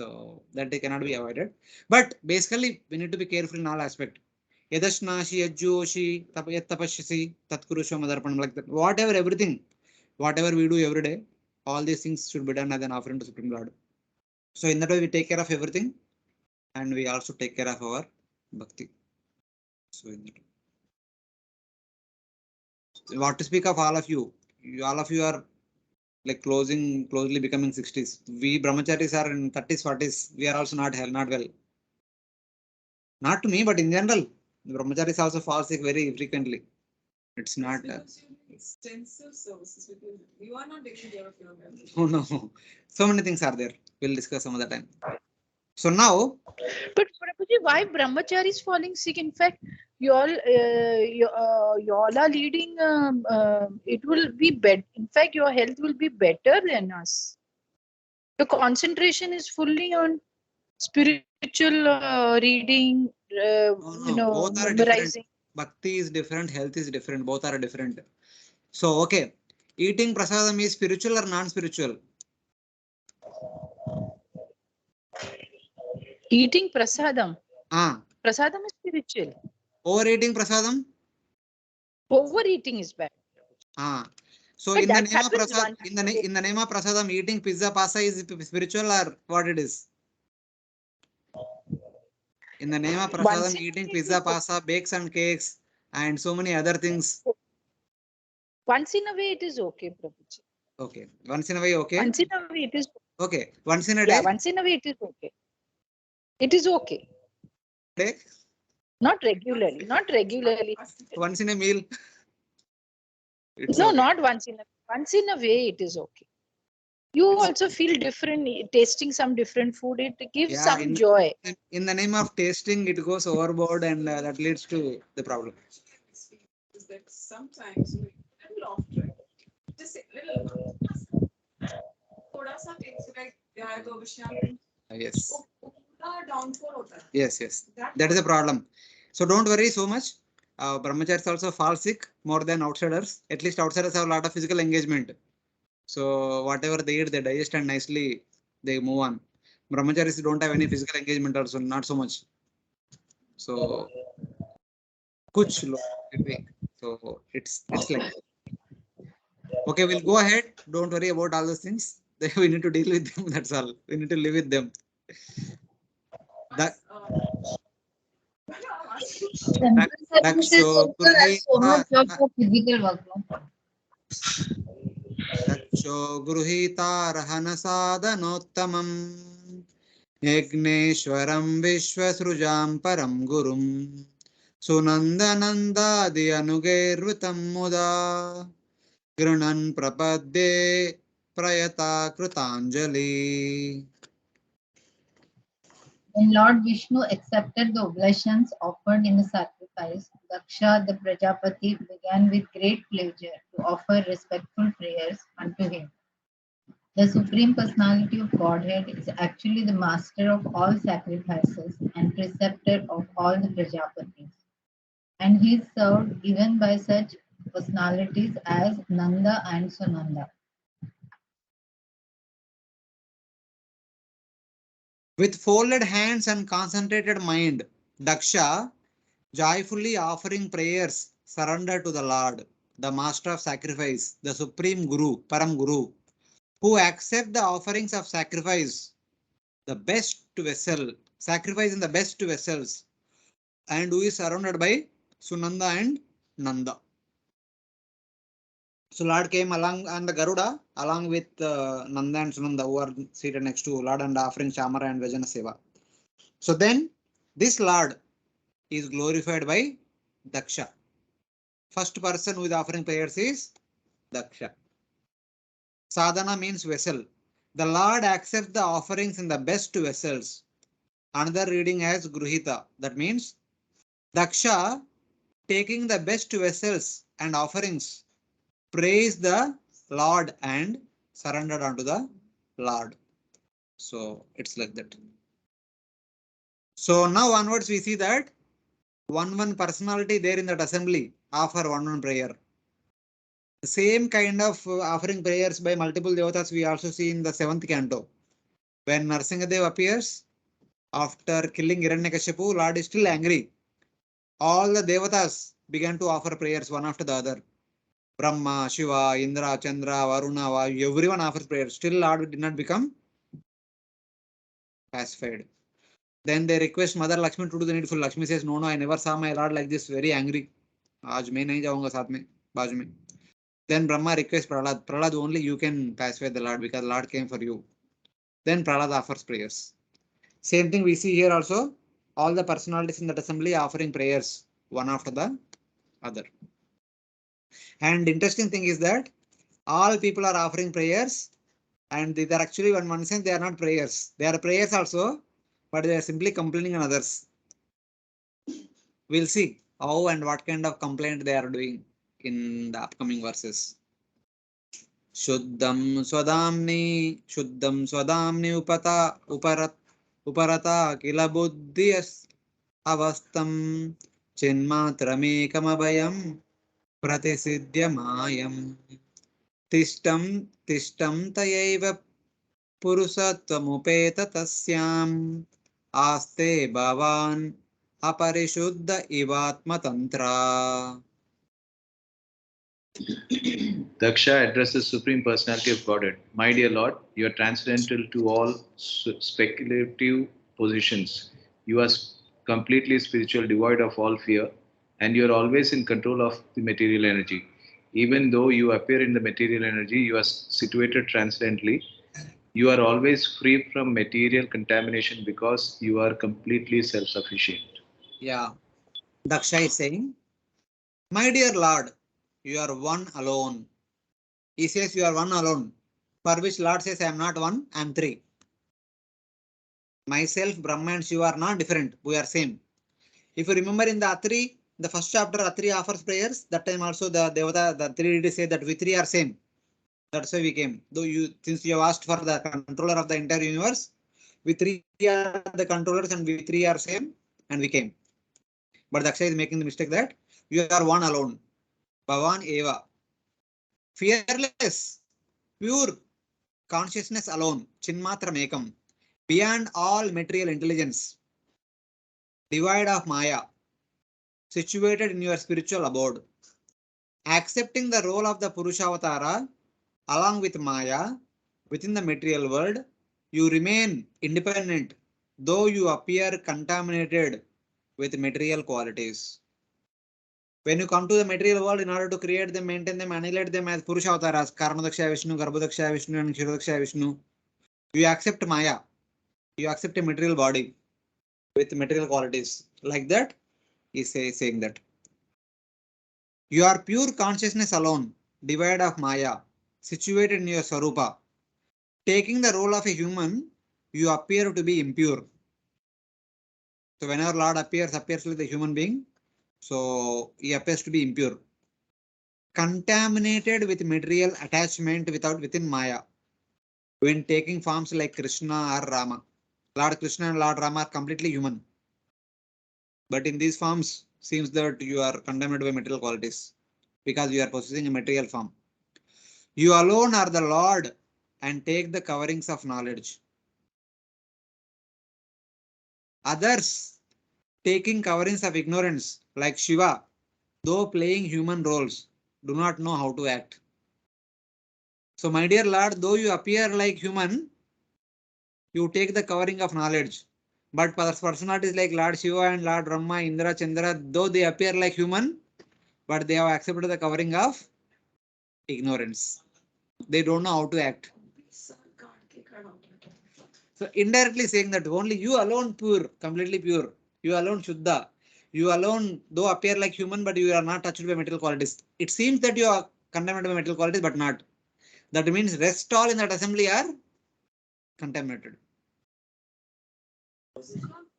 So that they cannot be avoided. But basically, we need to be careful in all aspects. Yadashnashi, yajyoshi, tapashasi, tatkurusha madarpanam, like that. Whatever, everything, whatever we do every day, all these things should be done as an offering to Supreme Lord. So in that way, we take care of everything, and we also take care of our bhakti. So in that way. What to speak of all of you? All of you are like closely becoming 60s. We brahmacharis are in 30s, 40s. We are also not well. Not to me, but in general, brahmacharis also fall sick very frequently. It's not. Because you do extensive services because you are not taking care of your health. Oh no, so many things are there. We'll discuss some other time. So now, But Prabhuji, why brahmachari is falling sick? In fact, you all are leading. It will be better. In fact, your health will be better than us. The concentration is fully on spiritual reading. both are different. Memorizing. Bhakti is different, health is different. Both are different. So okay, eating prasadam is spiritual or non-spiritual? Eating prasadam. Ah. Prasadam is spiritual. Overeating prasadam? Overeating is bad. Ah. So But in the that name of happens prasad, once in the name of prasadam, eating pizza pasta is spiritual or what it is? In the name of Once prasadam, in a eating way it pizza is pasta, bakes and cakes, and so many other things. Once in a way it is okay, Prabhuji. Okay. Once in a way, okay. Once in a way it is Okay. Once in a yeah, day. once in a way it is okay. It is okay. Day. Not regularly. Not regularly. Once in a meal. It's No, okay. not once in a way it is okay. You also feel different tasting some different food. It gives some joy. In the name of tasting, it goes overboard and that leads to the problem. Is that sometimes you a little off track. Just a little. थोड़ा सा takes like जाए तो विषय Yes. downfall होता है. Yes. That is the problem. So don't worry so much. Brahmacharis also fall sick more than outsiders. At least outsiders have a lot of physical engagement. So whatever they eat, they digest and nicely they move on. Brahmacharis don't have any physical engagement also, not so much. So kuch log week. So it's like okay, we'll go ahead. Don't worry about all those things. We need to deal with them. That's all. We need to live with them. That so much of physical work. Daksho Gruhita Rahana Sadhanottamam Yagneshwaram Vishwasrujam Param Gurum Sunandanandadi Anugervitam Muda Grunan Prapadde Prayata Krutanjali. When Lord Vishnu accepted the oblations offered in the sacrifice, Daksha the Prajapati began with great pleasure to offer respectful prayers unto him. The Supreme Personality of Godhead is actually the master of all sacrifices and preceptor of all the Prajapatis. And he is served even by such personalities as Nanda and Sunanda. With folded hands and concentrated mind, Daksha, joyfully offering prayers, surrender to the Lord, the master of sacrifice, the supreme Guru, Param Guru, who accept the offerings of sacrifice, the best vessel, sacrifice in the best vessels, and who is surrounded by Sunanda and Nanda. So Lord came along on the Garuda along with Nanda and Sunanda, who are seated next to Lord and offering Chamara and Vajana Seva. So then this Lord is glorified by Daksha. First person who is offering prayers is Daksha. Sadhana means vessel. The Lord accepts the offerings in the best vessels. Another reading has Gruhita. That means Daksha, taking the best vessels and offerings, praise the Lord and surrendered unto the Lord. So it's like that. So now onwards we see that one personality there in that assembly offer one prayer. The same kind of offering prayers by multiple devatas we also see in the 7th canto. When Narsingadev appears after killing Hiranyakashipu, Lord is still angry. All the devatas began to offer prayers one after the other. Brahma, Shiva, Indra, Chandra, Varuna, Vayu, everyone offers prayers. Still Lord did not become pacified. Then they request Mother Lakshmi to do the needful. Lakshmi says, no, I never saw my Lord like this, very angry. Aaj main nahi jaunga saath mein, baaju mein. Then Brahma requests Prahlad. Prahlad, only you can pacify the Lord because Lord came for you. Then Prahlad offers prayers. Same thing we see here also. All the personalities in that assembly offering prayers one after the other. And interesting thing is that all people are offering prayers, and they are actually, in one sense, they are not prayers. They are prayers also, but they are simply complaining on others. We'll see how and what kind of complaint they are doing in the upcoming verses. Shuddham Swadamni Uparata Kila Buddhiyas Avastam Chinmatramekamabayam Pratisiddhyamayam Tishtam Tayaiva Purusattvamupeta Tasyam Aste Bhavan Aparishuddha Ivatma Tantra. Daksha addresses Supreme Personality of Godhead. My dear Lord, you are transcendental to all speculative positions. You are completely spiritual, devoid of all fear, and you are always in control of the material energy. Even though you appear in the material energy, you are situated transcendently. You are always free from material contamination because you are completely self-sufficient. Yeah, Daksha is saying, my dear Lord, you are one alone. He says you are one alone, for which Lord says I am not one, I am three. Myself, Brahma and Shiva are not different, we are same. If you remember in the Atri, the first chapter, Atri offers prayers, that time also the Devata, the three deities say that we three are same. That's why we came. Though you, since you have asked for the controller of the entire universe, we three are the controllers and we three are same, and we came. But Daksha is making the mistake that you are one alone. Bhavan Eva. Fearless, pure consciousness alone. Chinmatra Mekam. Beyond all material intelligence. Divide of Maya. Situated in your spiritual abode. Accepting the role of the Purushavatara along with Maya within the material world, you remain independent, though you appear contaminated with material qualities. When you come to the material world, in order to create them, maintain them, annihilate them as Purushavasaras, Karanadaksha Vishnu, Garbhodaksha Vishnu, and Kshirodaksha Vishnu, you accept Maya. You accept a material body with material qualities. Like that, he is saying that. You are pure consciousness alone, devoid of Maya, situated in your Sarupa. Taking the role of a human, you appear to be impure. So whenever Lord appears with a human being, so he appears to be impure. Contaminated with material attachment within Maya. When taking forms like Krishna or Rama. Lord Krishna and Lord Rama are completely human. But in these forms, seems that you are contaminated by material qualities because you are possessing a material form. You alone are the Lord and take the coverings of knowledge. Others taking coverings of ignorance like Shiva, though playing human roles, do not know how to act. So my dear Lord, though you appear like human, you take the covering of knowledge. But personalities like Lord Shiva and Lord Brahma, Indra, Chandra, though they appear like human, but they have accepted the covering of Ignorance. They don't know how to act. So indirectly saying that only you alone pure, completely pure. You alone Shuddha. You alone, though appear like human, but you are not touched by material qualities. It seems that you are contaminated by material qualities, but not. That means rest all in that assembly are contaminated.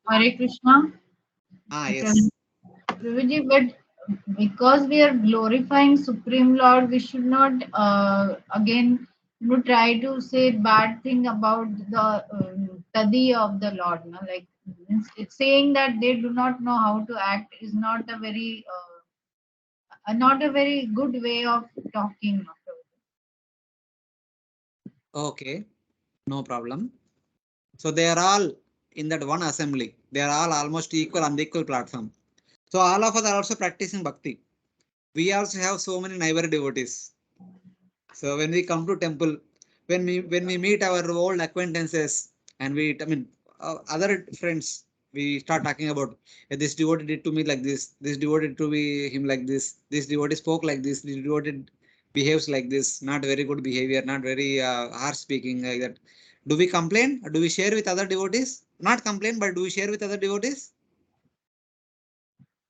Hare Krishna. Yes. Prabhuji, but because we are glorifying Supreme Lord, we should not again try to say bad thing about the Tadi of the Lord. No? Like it's saying that they do not know how to act is not a very good way of talking. Okay. No problem. So they are all in that one assembly. They are all almost equal on the equal platform. So all of us are also practicing bhakti. We also have so many neighbor devotees. So when we come to temple, when we meet our old acquaintances and other friends, we start talking about this devotee did to me like this devotee to me him like this devotee spoke like this devotee behaves like this, not very good behavior, not very harsh speaking like that. Do we complain? Or do we share with other devotees? Not complain, but do we share with other devotees?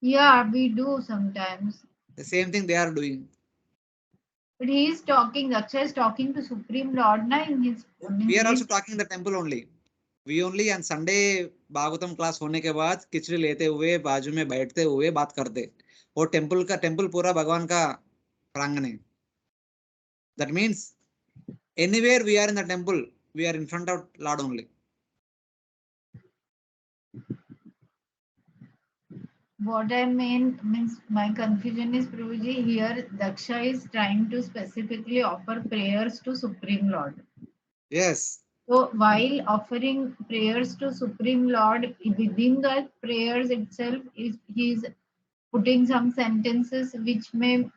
Yeah, we do sometimes. The same thing they are doing. But he is talking, Daksha is talking to Supreme Lord na in his. We are also talking in the temple only. We only on Sunday Bhagavatam class होने के बाद खिचड़ी लेते हुए बाजू में बैठते हुए बात करते. वो टेम्पल पूरा भगवान का प्रांगण है. That means anywhere we are in the temple, we are in front of Lord only. What I means my confusion is Prabhuji, here Daksha is trying to specifically offer prayers to Supreme Lord. Yes. So while offering prayers to Supreme Lord, within the prayers itself, he is putting some sentences which may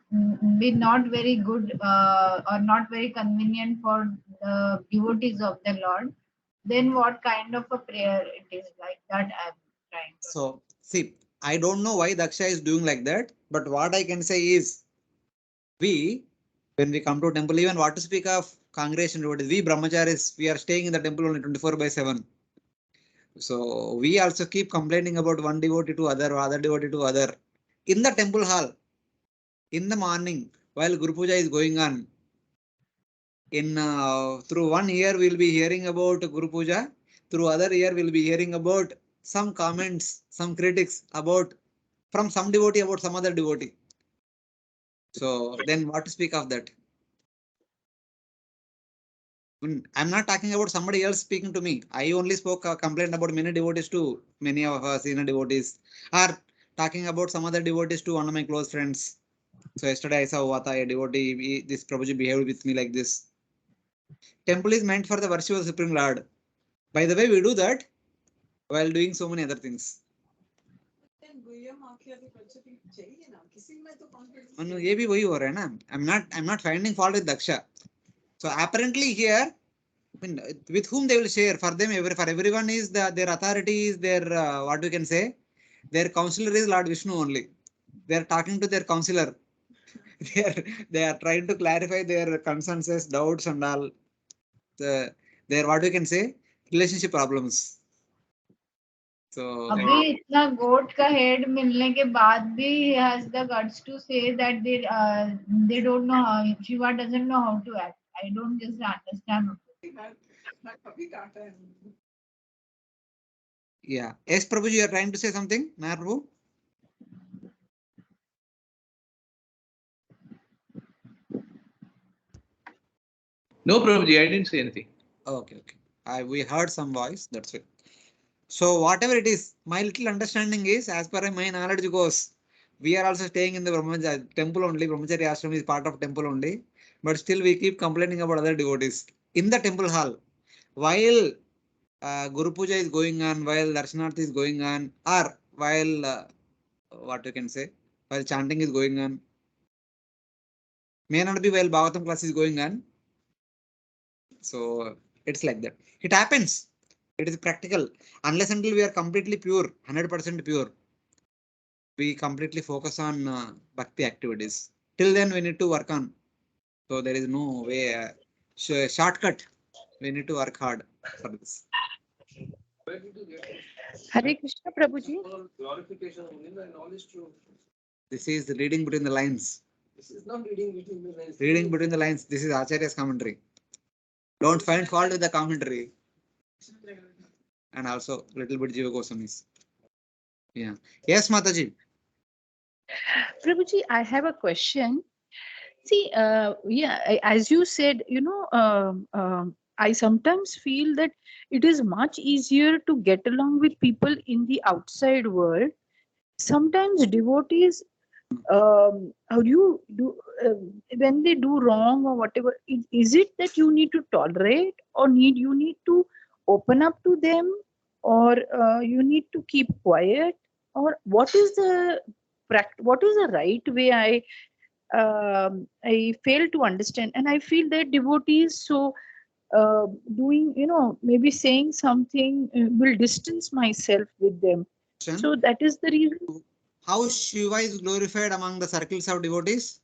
be not very good or not very convenient for the devotees of the Lord. Then what kind of a prayer it is like that I'm trying to. So see, I don't know why Daksha is doing like that, but what I can say is when we come to temple, even what to speak of congregation devotees, we brahmacharis, we are staying in the temple only 24/7. So we also keep complaining about one devotee to other devotee to other. In the temple hall, in the morning, while Guru Puja is going on, through one ear we'll be hearing about Guru Puja, through other ear we'll be hearing about some comments, some critics about from some devotee about some other devotee. So then what to speak of that? I'm not talking about somebody else speaking to me. I only complained about many devotees to many of us senior devotees, or talking about some other devotees to one of my close friends. So yesterday I saw Vata, a devotee, this Prabhuji behaved with me like this. Temple is meant for the worship of the Supreme Lord. By the way, we do that while doing so many other things. ये भी वही हो रहा है ना. I'm not finding fault with Daksha. So apparently here, with whom they will share, for them, for everyone is their authority is their what we can say, their counselor is Lord Vishnu only. They are talking to their counselor. they are trying to clarify their concerns, doubts and all. Their what we can say, relationship problems. So अभी इतना गोट का head मिलने के बाद भी he has the guts to say that they don't know how, Shiva doesn't know how to act. I don't just understand. Yeah. Yes, Prabhuji, you are trying to say something? Na, Prabhu? No, Prabhuji, I didn't say anything. Okay. We heard some voice, that's it. So whatever it is, my little understanding is, as per my knowledge goes, we are also staying in the Brahmacharya temple only. Brahmachari ashram is part of temple only, but still we keep complaining about other devotees in the temple hall. While Guru Puja is going on, while Darshanarth is going on, or while what you can say, while chanting is going on, may not be while Bhagavatam class is going on. So it's like that. It happens. It is practical. Unless until we are completely pure, 100% pure, we completely focus on bhakti activities. Till then, we need to work on. So there is no way, shortcut. We need to work hard for this. Where did you get this? Hare Krishna Prabhuji. For glorification only, and all is true. This is reading between the lines. This is not reading between the lines. Reading between the lines. This is Acharya's commentary. Don't find fault with the commentary. And also little bit Jiva Goswami's. Yeah. Yes, Mataji. Prabhuji, I have a question. See, as you said, I sometimes feel that it is much easier to get along with people in the outside world. Sometimes devotees, how do you do when they do wrong or whatever? Is it that you need to tolerate, or you need to open up to them, or you need to keep quiet, or what is the right way? I fail to understand, and I feel that devotees doing, maybe saying something will distance myself with them. So that is the reason. How Shiva is glorified among the circles of devotees?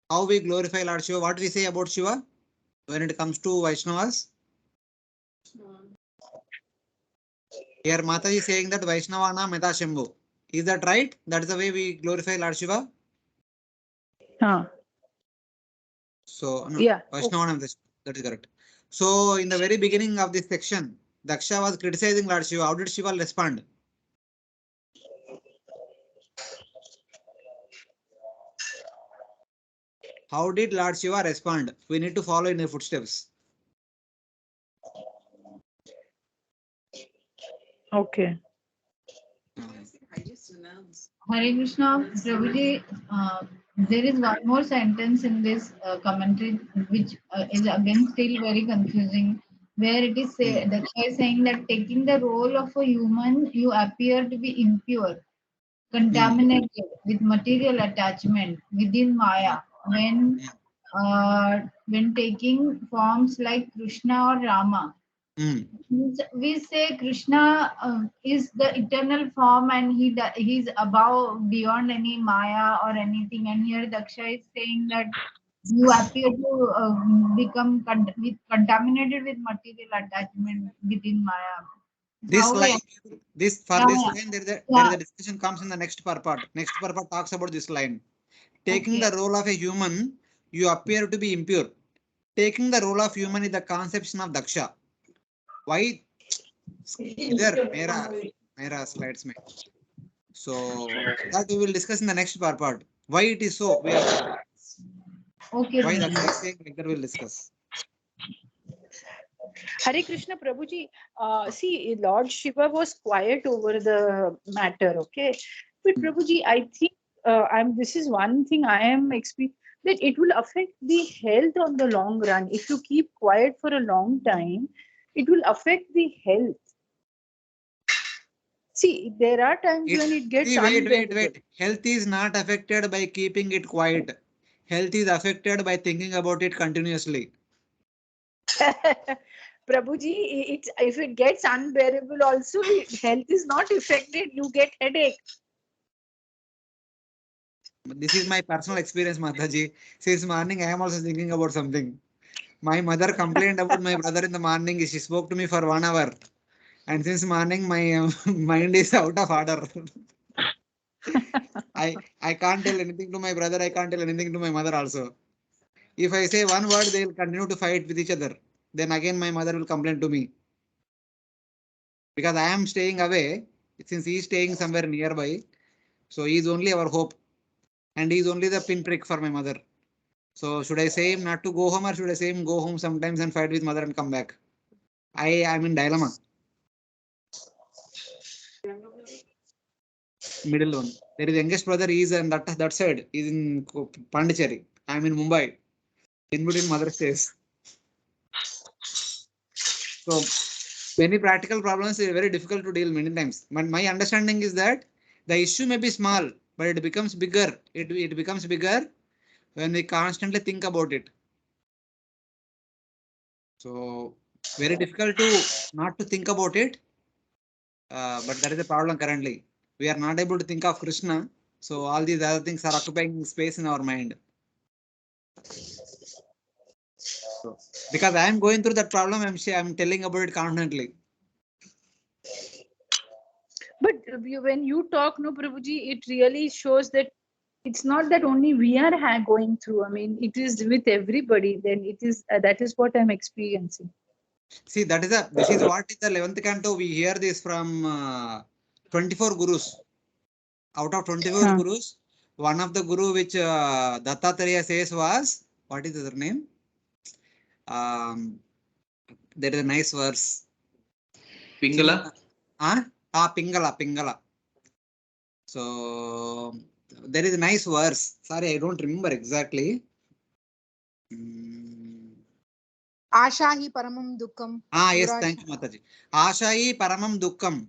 How we glorify Lord Shiva? What we say about Shiva when it comes to Vaishnavas? Here Mataji is saying that Vaishnavana Meta Shambhu. Is that right? That is the way we glorify Lord Shiva? So, no, yeah. Vaishnavana, that is correct. So, in the very beginning of this section, Daksha was criticizing Lord Shiva. How did Shiva respond? How did Lord Shiva respond? We need to follow in the footsteps. Okay. Hare Krishna, Prabhuji, there is one more sentence in this commentary which is again still very confusing, where it is Daksha is saying that taking the role of a human, you appear to be impure, contaminated with material attachment within Maya. When taking forms like Krishna or Rama, we say Krishna is the eternal form and he's above, beyond any Maya or anything. And here Daksha is saying that you appear to become contaminated with material attachment within Maya. This line, this line, there is a discussion comes in the next purport. Next purport talks about this line. Taking the role of a human, you appear to be impure. Taking the role of human is the conception of Daksha. Why? Either Mera slides me. So that we will discuss in the next purport. Why it is so? We are why Daksha is saying like that we'll discuss. Hare Krishna Prabhuji, see, Lord Shiva was quiet over the matter, okay? But Prabhuji, I think this is one thing I am experiencing, that it will affect the health on the long run. If you keep quiet for a long time, it will affect the health. See, there are times when it gets wait. Health is not affected by keeping it quiet. Health is affected by thinking about it continuously. Prabhuji, if it gets unbearable also, health is not affected. You get headache. This is my personal experience, Mataji. Since morning, I am also thinking about something. My mother complained about my brother in the morning. She spoke to me for 1 hour. And since morning, my mind is out of order. I can't tell anything to my brother. I can't tell anything to my mother also. If I say one word, they will continue to fight with each other. Then again, my mother will complain to me. Because I am staying away, since he is staying somewhere nearby. So he is only our hope. And he is only the pinprick for my mother. So should I say him not to go home, or should I say him go home sometimes and fight with mother and come back? I am in dilemma. Middle one. There is youngest brother. He is on that side. He is in Pondicherry. I am in Mumbai. In between mother stays. So many practical problems are very difficult to deal many times. But my understanding is that the issue may be small, but it becomes bigger. It becomes bigger when we constantly think about it. So very difficult to not to think about it. But that is the problem currently. We are not able to think of Krishna. So all these other things are occupying space in our mind. So because I am going through that problem, I'm telling about it confidently. But when you talk, no, Prabhuji, it really shows that it's not that only we are going through. I mean, it is with everybody. Then it is that is what I'm experiencing. See, this is what is the 11th canto. We hear this from 24 gurus. Out of 24 gurus, one of the guru which Dattatreya says was, what is the other name? There is a nice verse. Pingala? Pingala. So there is a nice verse. Sorry, I don't remember exactly. Asha hi paramam dukkam. Yes, thank you, Mataji. Asha hi paramam dukkam.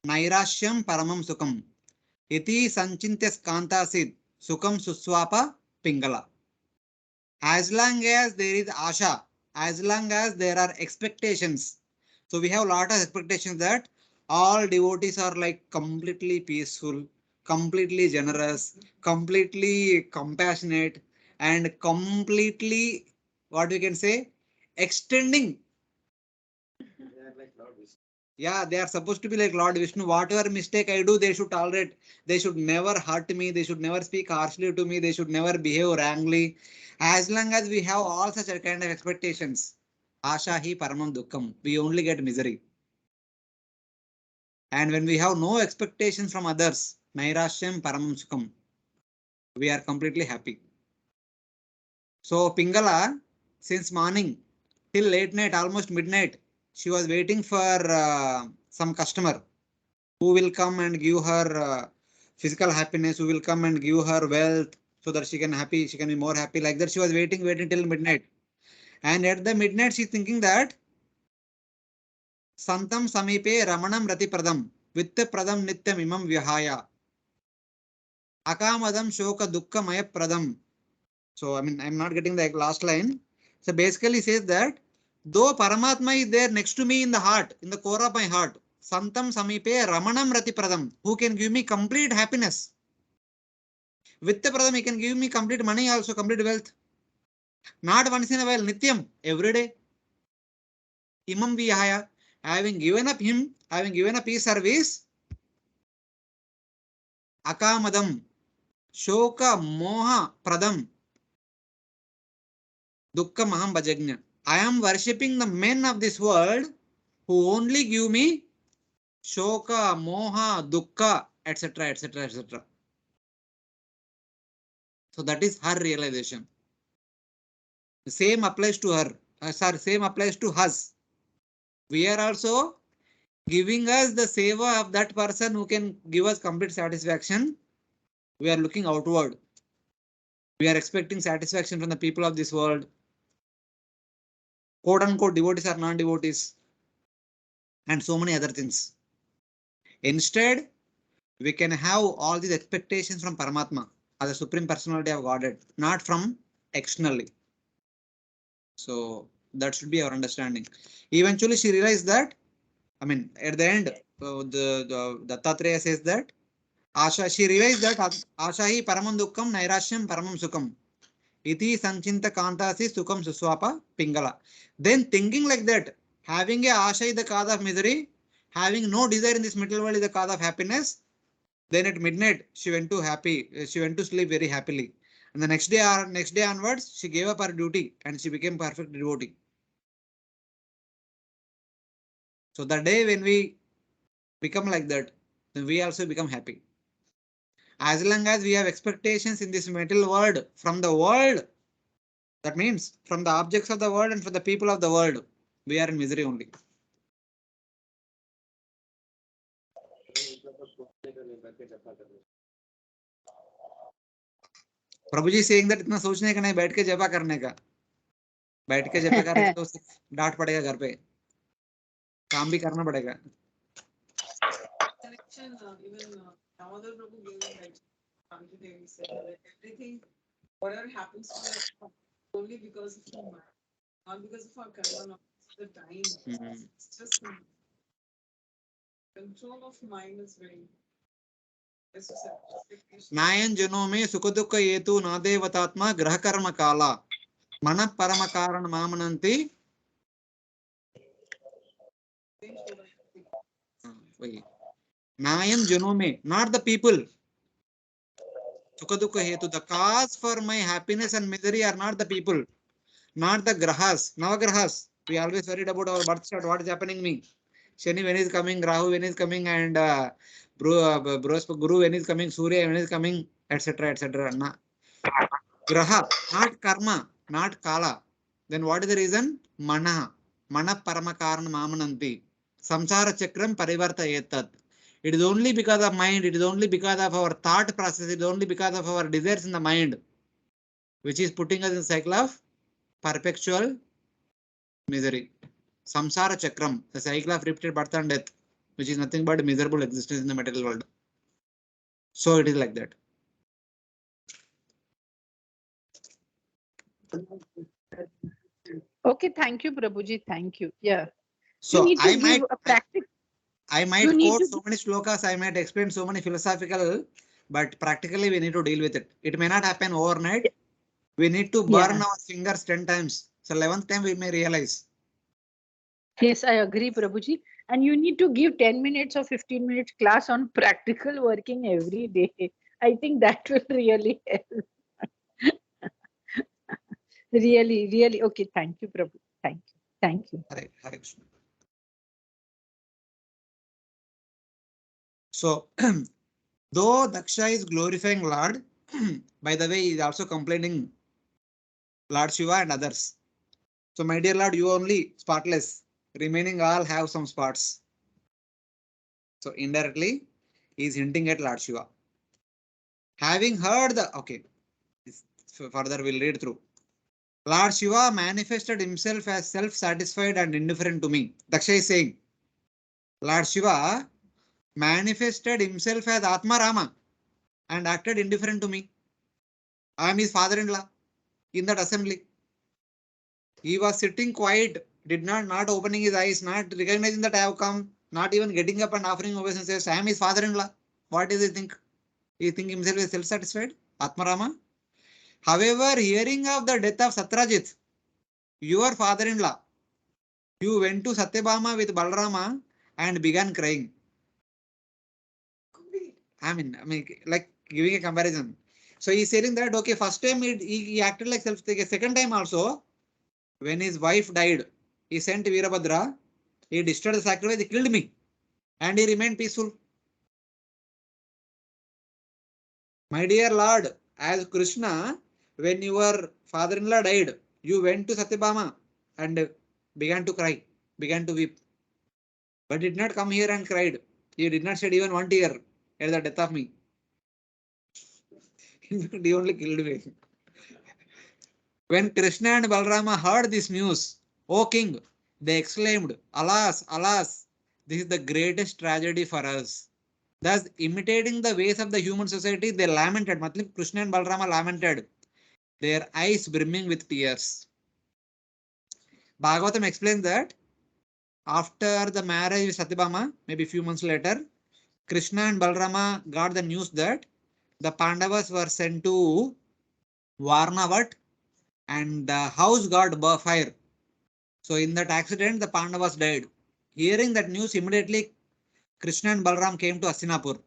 Nairashyam paramam sukham. Iti sanchintya skantasid. Sukham suswapa pingala. As long as there is asha, as long as there are expectations. So we have a lot of expectations that all devotees are like completely peaceful, completely generous, completely compassionate, and completely, what we can say, extending. Yeah, they are supposed to be like Lord Vishnu. Whatever mistake I do, they should tolerate. They should never hurt me. They should never speak harshly to me. They should never behave wrongly. As long as we have all such a kind of expectations, Asha hi paramam dukkam, we only get misery. And when we have no expectations from others, Nairashyam paramam sukham, we are completely happy. So Pingala, since morning till late night, almost midnight, she was waiting for some customer who will come and give her physical happiness, who will come and give her wealth so that she can be more happy. Like that, she was waiting till midnight. And at the midnight, she's thinking that Santam Samipe Ramanam Rati Pradam Vitta Pradam Nityam Imam Vihaya Akamadam Shoka Dukka Maya Pradam. So, I mean, I'm not getting the last line. So basically says that though Paramatma is there next to me in the heart, in the core of my heart, Santam Samipe Ramanam Rati Pradam, who can give me complete happiness. Vitta Pradam, he can give me complete money also, complete wealth. Not once in a while, Nityam, every day. Imam Vihaya, having given up him, having given up his service, Akamadam, Shoka Moha Pradam, Dukka Maham Bhajagna. I am worshipping the men of this world who only give me Shoka, Moha, Dukka, etc., etc., etc. So that is her realization. The same applies to her. Same applies to us. We are also giving us the seva of that person who can give us complete satisfaction. We are looking outward. We are expecting satisfaction from the people of this world. Quote unquote devotees or non-devotees. And so many other things. Instead, we can have all these expectations from Paramatma as a supreme personality of Godhead, not from externally. So that should be our understanding. Eventually, she realized that, I mean, at the end, the Dattatreya says that Asha, she realized that Asha hi paramam dukkam nairashyam paramam sukham. Iti sanchinta kantasi sukham suswapa pingala. Then thinking like that, having a Asha is the cause of misery, having no desire in this material world is the cause of happiness. Then at midnight, she went to sleep very happily. And the next day onwards, she gave up her duty and she became perfect devotee. So the day when we become like that, then we also become happy. As long as we have expectations in this material world from the world, that means from the objects of the world and from the people of the world, we are in misery only. Prabhuji saying that इतना सोचने का नहीं, बैठ के जपा करने का. बैठ के जपा करेंगे तो डांट पड़ेगा घर पे, काम भी करना पड़ेगा. Connection, even Damodar Prabhu gave a lecture today. He said that everything, whatever happens to us, only because of our mind, not because of our karma, not because of the time. It's just control of mind is very. नायन जनों में सुख दुख हेतु नादेवतात्मा ग्रह कर्म काला. Mana Paramakaran Mamananti. Nayam Janome, not the people. Sukadukha Hetu, the cause for my happiness and misery are not the people, not the grahas, navagrahas. We always worried about our birth chart, what is happening to me. Shani when is coming, Rahu when is coming, and Guru when is coming, Surya when is coming, etc. etc. Graha, not karma, not kala. Then what is the reason? Mana, mana paramakarana mamananti. Samsara chakram parivarta etat. It is only because of mind, it is only because of our thought process, it is only because of our desires in the mind, which is putting us in the cycle of perpetual misery. Samsara chakram, the cycle of repeated birth and death, which is nothing but miserable existence in the material world. So it is like that. Okay, thank you, Prabhuji. Thank you. Yeah. So you need to I give might a practice. I might You need quote to so many shlokas, I might explain so many philosophical, but practically we need to deal with it. It may not happen overnight. We need to burn Yeah. our fingers 10 times. So 11th time we may realize. Yes, I agree, Prabhuji. And you need to give 10 minutes or 15 minutes class on practical working every day. I think that will really help. Really, really. Okay, thank you, Prabhu. Thank you. Thank you. Hare Krishna. So, though Daksha is glorifying Lord, by the way, he is also complaining Lord Shiva and others. So, my dear Lord, you only spotless, remaining all have some spots. So, indirectly, he is hinting at Lord Shiva. Having heard the, okay, further we'll read through. Lord Shiva manifested himself as self-satisfied and indifferent to me. Daksha is saying, Lord Shiva manifested himself as Atma Rama and acted indifferent to me. I am his father-in-law in that assembly. He was sitting quiet, did not opening his eyes, not recognizing that I have come, not even getting up and offering obeisance. I am his father-in-law. What does he think? He think himself is self-satisfied? Atma Rama. However, hearing of the death of Satrajit, your father-in-law, you went to Satyabhama with Balarama and began crying. I mean, like giving a comparison. So he's saying that, okay, first time he acted like self, second time also, when his wife died, he sent Veerabhadra, he destroyed the sacrifice, he killed me, and he remained peaceful. My dear Lord, as Krishna, when your father-in-law died, you went to Satyabhama and began to cry, began to weep, but did not come here and cried. You did not shed even one tear at the death of me. He only killed me. When Krishna and Balarama heard this news, O king, they exclaimed, Alas, alas, this is the greatest tragedy for us. Thus, imitating the ways of the human society, they lamented. Matlab, Krishna and Balarama lamented, their eyes brimming with tears. Bhagavatam explains that after the marriage with Satyabhama, maybe a few months later, Krishna and Balarama got the news that the Pandavas were sent to Varnavat and the house got fire. So in that accident, the Pandavas died. Hearing that news, immediately Krishna and Balram came to Hastinapur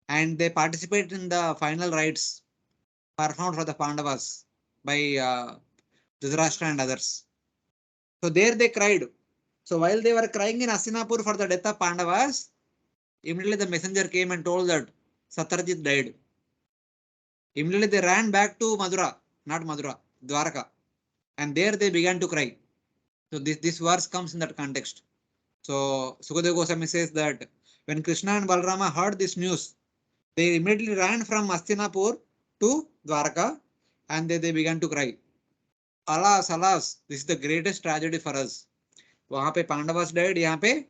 and they participated in the final rites performed for the Pandavas by Dhritarashtra and others. So there they cried. So while they were crying in Hastinapur for the death of Pandavas, immediately the messenger came and told that Satyajit died. Immediately they ran back to Madura, not Madura, Dwaraka, and there they began to cry. So this verse comes in that context. So Sukadeva Goswami says that when Krishna and Balarama heard this news, they immediately ran from Hastinapur to Dwaraka and they began to cry. Alas, alas, this is the greatest tragedy for us. वहां पे Pandavas died, यहाँ पे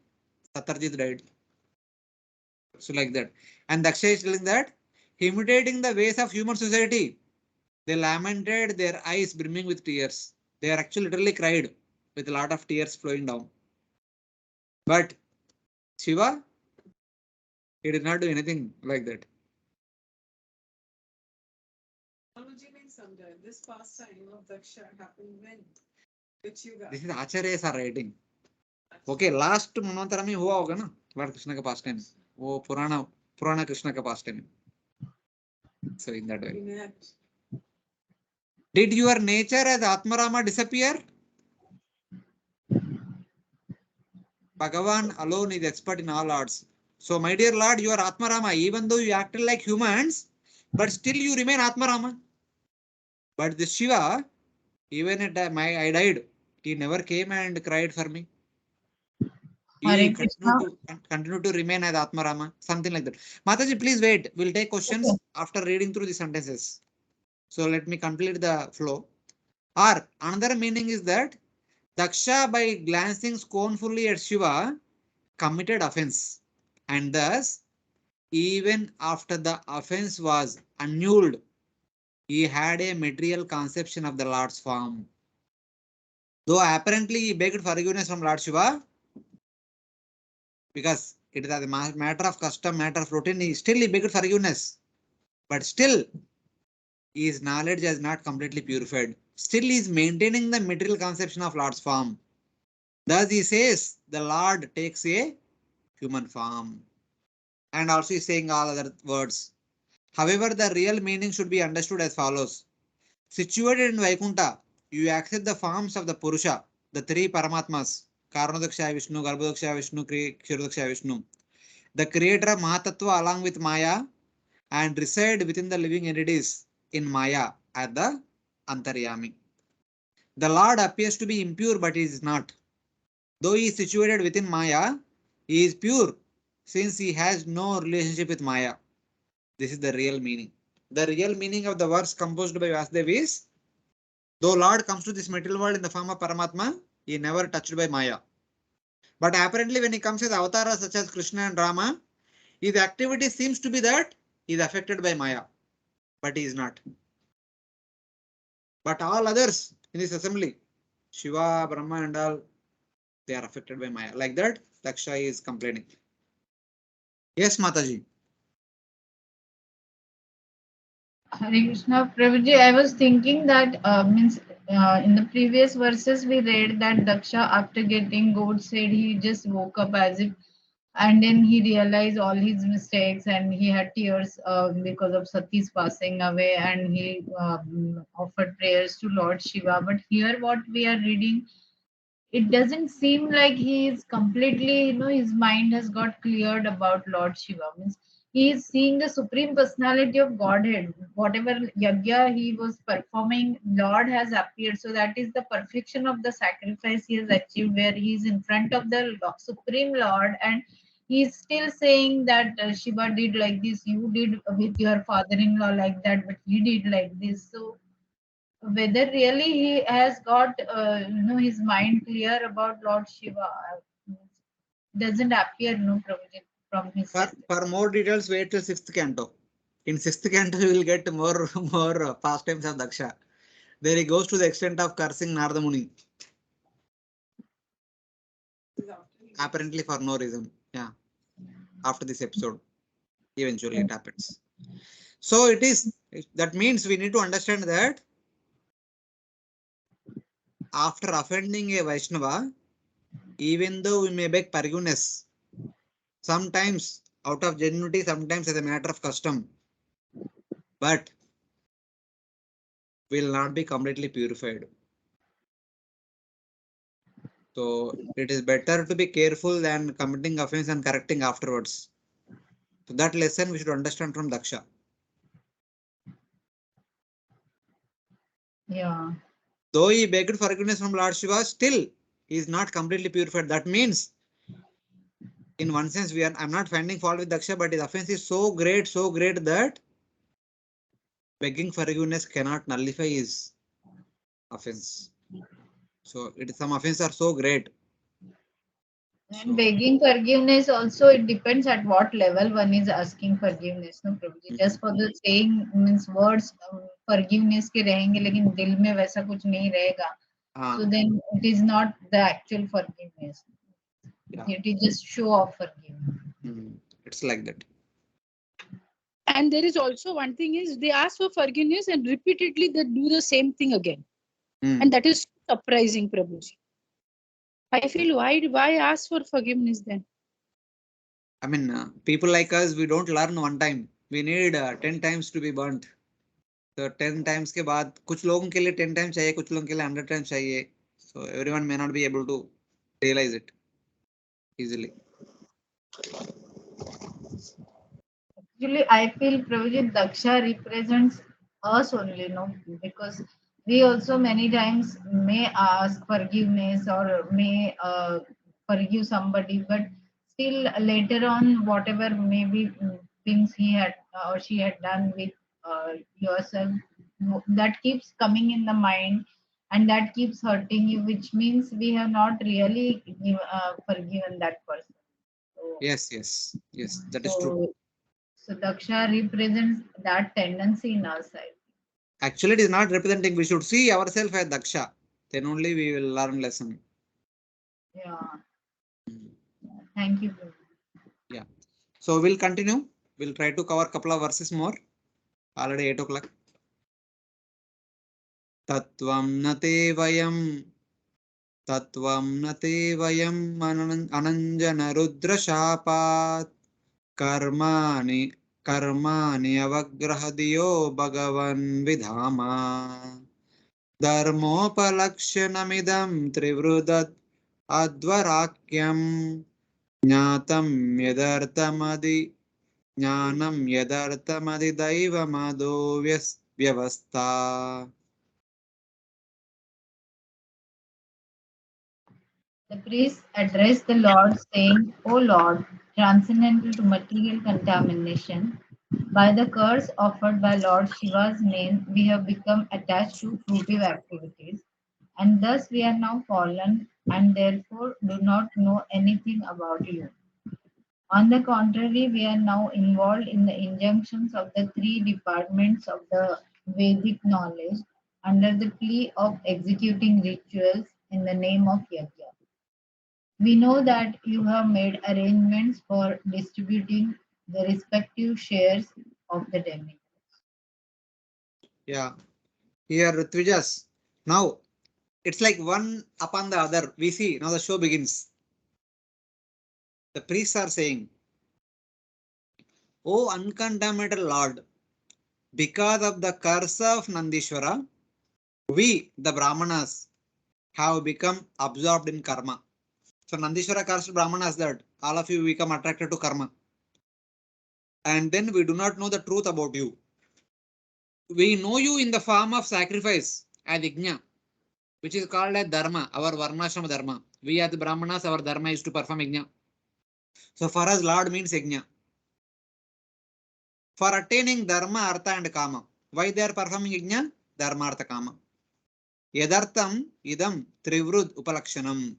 Satyajit died. So like that. And Daksha is telling that, imitating the ways of human society, they lamented, their eyes brimming with tears. They are actually literally cried with a lot of tears flowing down. But Shiva, he did not do anything like that. Technology means sometime. This pastime of Daksha happened when? Which yuga? This is Acharya are writing. Okay, last मनवंतर में हुआ होगा ना Lord Krishna का past time, वो पुराना कृष्ण का past time. So in that way, did your nature as Atmarama disappear? Bhagavan alone is expert in all arts. So my dear Lord, you are Atmarama. Even though you acted like humans, but still you remain Atmarama. But this Shiva, even at I died, he never came and cried for me. He continue to remain as Atmarama, something like that. Mataji, please wait. We'll take questions after reading through the sentences. So let me complete the flow. Or another meaning is that Daksha, by glancing scornfully at Shiva, committed offense, and thus, even after the offense was annulled, he had a material conception of the Lord's form. Though apparently he begged forgiveness from Lord Shiva, because it is a matter of custom, matter of routine, he begged forgiveness. But still, his knowledge is not completely purified. Still, he is maintaining the material conception of Lord's form. Thus, he says the Lord takes a human form. And also, he is saying all other words. However, the real meaning should be understood as follows. Situated in Vaikuntha, you accept the forms of the Purusha, the three Paramatmas, Karanodakshaya Vishnu, Garbhodakshaya Vishnu, Kshirodakshaya Vishnu, the creator of Mahatattva along with Maya, and reside within the living entities in Maya at the Antaryami. The Lord appears to be impure, but he is not. Though he is situated within Maya, he is pure since he has no relationship with Maya. This is the real meaning. The real meaning of the verse composed by Vasudev is, though Lord comes to this material world in the form of Paramatma, he is never touched by Maya. But apparently when he comes as avatars such as Krishna and Rama, his activity seems to be that he is affected by Maya. But he is not. But all others in this assembly, Shiva, Brahma and all, they are affected by Maya. Like that, Daksha is complaining. Yes, Mataji. Hare Krishna, Prabhuji, I was thinking that in the previous verses we read that Daksha, after getting goat said, he just woke up as if, and then he realized all his mistakes and he had tears because of Sati's passing away, and he offered prayers to Lord Shiva. But here, what we are reading, it doesn't seem like he is completely, his mind has got cleared about Lord Shiva. Means he is seeing the supreme personality of Godhead. Whatever yagya he was performing, Lord has appeared. So that is the perfection of the sacrifice he has achieved, where he is in front of the supreme Lord, and he is still saying that Shiva did like this, you did with your father-in-law like that, but he did like this. So whether really he has got his mind clear about Lord Shiva doesn't appear, Prabhuji, from his For more details, wait till 6th canto. In 6th canto, you will get more pastimes of Daksha. There he goes to the extent of cursing Narada Muni. Apparently for no reason. Yeah. After this episode, eventually it happens. So it is, that means we need to understand that after offending a Vaishnava, even though we may beg forgiveness, sometimes out of genuinity, sometimes as a matter of custom, but will not be completely purified. So it is better to be careful than committing offense and correcting afterwards. So that lesson we should understand from Daksha. Yeah. Though he begged forgiveness from Lord Shiva, still he is not completely purified. That means, in one sense, I'm not finding fault with Daksha, but his offense is so great that begging forgiveness cannot nullify his offense. So some offenses are so great. And begging forgiveness also, it depends at what level one is asking forgiveness. No, Prabhuji. Just for the saying means words forgiveness के रहेंगे लेकिन दिल में वैसा कुछ नहीं रहेगा. So then it is not the actual forgiveness. Yeah. It is just show of forgiveness. It's like that. And there is also one thing is they ask for forgiveness and repeatedly they do the same thing again. And that is surprising, Prabhuji. I feel why ask for forgiveness then? I mean, people like us, we don't learn one time. We need 10 times to be burnt. So 10 times के बाद कुछ लोगों के लिए 10 times चाहिए, कुछ लोगों के लिए 100 times चाहिए. So everyone may not be able to realize it easily. Actually, I feel Prabhuji Daksha represents us only, no, because we also many times may ask forgiveness or may forgive somebody, but still later on, whatever maybe things he had or she had done with yourself, that keeps coming in the mind and that keeps hurting you, which means we have not really forgiven that person. So, Yes, that is true. So Daksha represents that tendency in our side. Actually, it is not representing. We should see ourselves as Daksha. Then only we will learn lesson. Yeah. Thank you. Yeah. So we'll continue. We'll try to cover a couple of verses more. Already 8 o'clock. Tatvam nate vayam ananjana rudra shapat karmani avagrahadiyo bhagavan vidhama dharmopalakshanamidam trivrudat advarakyam jnatam yadartamadi daivamado vyavastha. The priest addressed the Lord, saying, O Lord, transcendental to material contamination, by the curse offered by Lord Shiva's name, we have become attached to fruitive activities, and thus we are now fallen and therefore do not know anything about you. On the contrary, we are now involved in the injunctions of the three departments of the Vedic knowledge under the plea of executing rituals in the name of Yajna. We know that you have made arrangements for distributing the respective shares of the demigods. Yeah, here Ritwijas. Now it's like one upon the other. We see now the show begins. The priests are saying, O uncontaminated Lord, because of the curse of Nandishwara, we, the Brahmanas, have become absorbed in karma. So Nandishwara cursed Brahmanas that all of you become attracted to karma. And then we do not know the truth about you. We know you in the form of sacrifice as Yajna, which is called as Dharma, our Varnashram Dharma. We as the Brahmanas, our Dharma is to perform Yajna. So for us, Lord means Yajna. For attaining Dharma, Artha and Kama. Why they are performing Yajna? Dharma, Artha, Kama. Yadartam idam trivrud upalakshanam.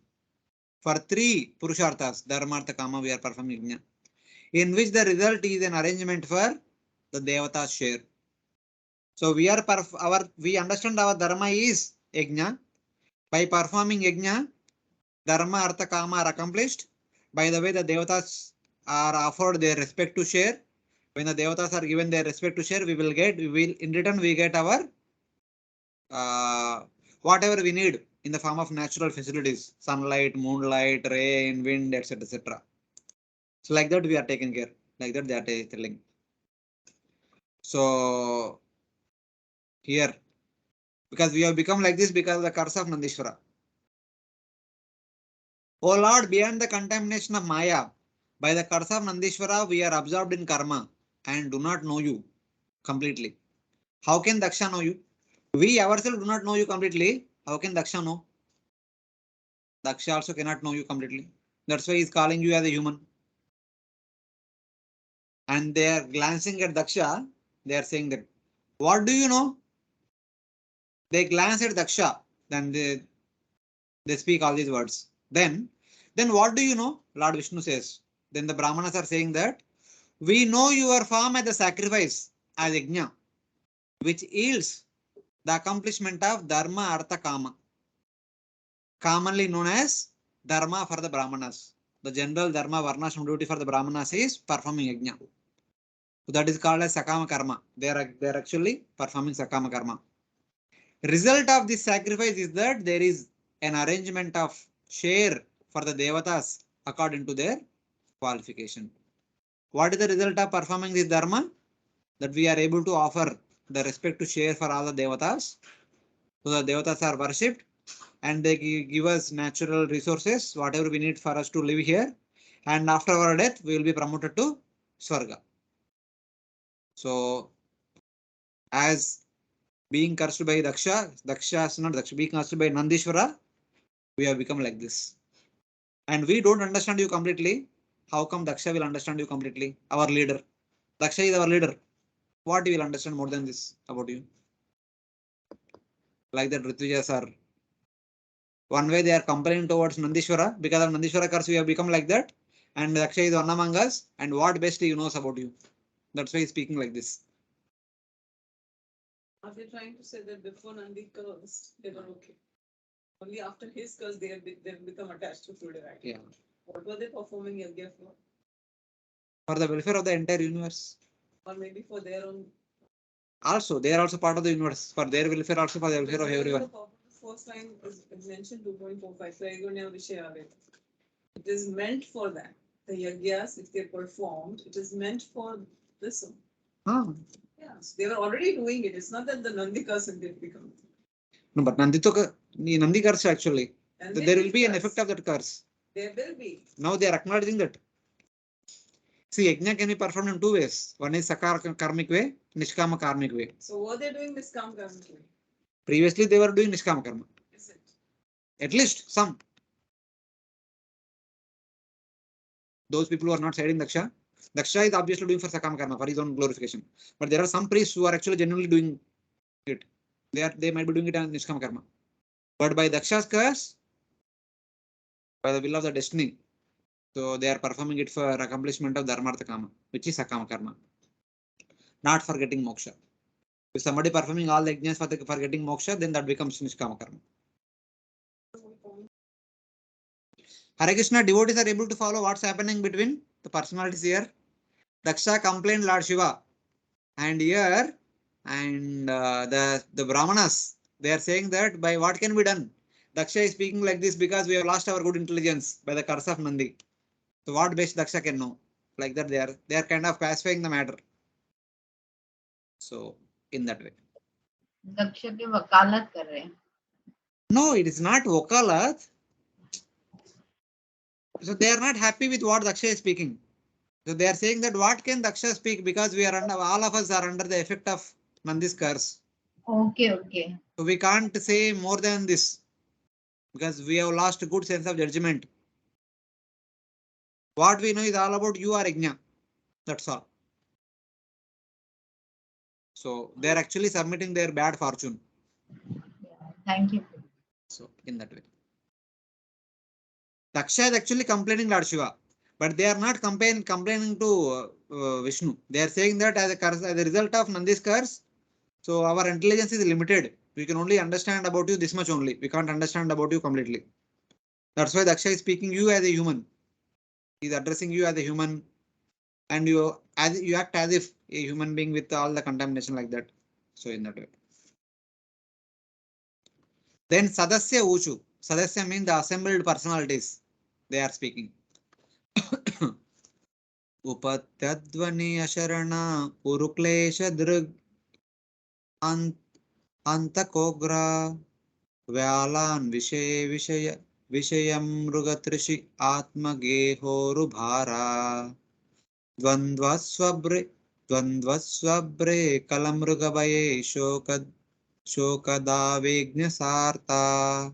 For three Purusharthas, Dharma, Artha, Kama, we are performing Yajna, in which the result is an arrangement for the Devata's share. So we understand our Dharma is Yajna. By performing Yajna, Dharma, Artha, Kama are accomplished. By the way, the Devatas are offered their respective share. When the Devatas are given their respective share, in return we get our whatever we need in the form of natural facilities, sunlight, moonlight, rain, wind, etc. etc. So like that we are taken care. Like that they are telling. So here, because we have become like this because of the curse of Nandishwara. O Lord, beyond the contamination of Maya, by the curse of Nandishwara, we are absorbed in karma and do not know you completely. How can Daksha know you? We ourselves do not know you completely. How can Daksha know? Daksha also cannot know you completely. That's why he is calling you as a human. And they are glancing at Daksha. They are saying that, what do you know? They glance at Daksha. Then they speak all these words. Then what do you know? Lord Vishnu says. Then the Brahmanas are saying that, we know your form as a sacrifice, as Yajna, which yields the accomplishment of Dharma, Artha, Kama, commonly known as Dharma for the Brahmanas. The general Dharma Varnashram duty for the Brahmanas is performing Yajna. So that is called as Sakama Karma. They are actually performing Sakama Karma. Result of this sacrifice is that there is an arrangement of share for the Devatas according to their qualification. What is the result of performing this Dharma? That we are able to offer the respect to share for all the Devatas. So the Devatas are worshipped and they give us natural resources, whatever we need for us to live here. And after our death, we will be promoted to Swarga. So, as being cursed by Daksha, being cursed by Nandishvara, we have become like this. And we don't understand you completely. How come Daksha will understand you completely? Our leader. Daksha is our leader. What he will understand more than this about you? Like that Ritvijas are. One way they are complaining towards Nandishvara. Because of Nandishvara curse, we have become like that. And Daksha is one among us. And what best he knows about you? That's why he's speaking like this. Are they trying to say that before Nandi cursed, they were okay? Only after his curse, they've become attached to food, right? Yeah. What were they performing yajna for? For the welfare of the entire universe. Or maybe for their own. Also, they are also part of the universe. For their welfare, also for the welfare of everyone. The first line is mentioned 2.45. It is meant for that. The yagyas, if they performed, it is meant for this one. Ah. Yes, they were already doing it. It's not that the Nandi curse did become. No, but Nandi curse actually. There will be an effect of that curse. There will be. Now they are acknowledging that. See, yajna can be performed in two ways. One is Sakar karmic way, Nishkama karmic way. So were they doing Nishkama karmic way? Previously they were doing Nishkama karma. Is it? At least some. Those people who are not siding Daksha. Daksha is obviously doing for Sakama karma, for his own glorification. But there are some priests who are actually genuinely doing it. They might be doing it on Nishkama karma. But by Daksha's curse, by the will of the destiny, so they are performing it for accomplishment of Dharmartha Kama, which is Sakama karma. Not for getting moksha. If somebody performing all the yajnas for getting moksha, then that becomes Nishkama karma. Hare Krishna, devotees are able to follow what's happening between the personalities here. Daksha complained Lord Shiva, and here and the Brahmanas, they are saying that by what can be done. Daksha is speaking like this because we have lost our good intelligence by the curse of Nandi. So what best Daksha can know? Like that they are kind of pacifying the matter. So in that way. दक्ष की वकालत कर रहे हैं. No, it is not wakalat. So they are not happy with what Daksha is speaking. So they are saying that what can Daksha speak because we are under, all of us are under the effect of Nandi's curse. Okay. So we can't say more than this because we have lost a good sense of judgment. What we know is all about you or Yajna. That's all. So they are actually submitting their bad fortune. Yeah, thank you. So in that way. Daksha is actually complaining Lord Shiva, but they are not complaining to Vishnu. They are saying that as a result of Nandi's curse, so our intelligence is limited. We can only understand about you this much only. We can't understand about you completely. That's why Daksha is speaking you as a human. He's addressing you as a human, and you act as if a human being with all the contamination like that. So in that way. Then Sadasya Uchu. Sadasya means the assembled personalities. They are speaking. Upatyadvani Asharana Uruklesha Drug Antakogra Vyalan Vishayam Rugatrishi Atma Gehorubhara Dvandvaswabre Kalamrugabaye Shokada Vigna Sarta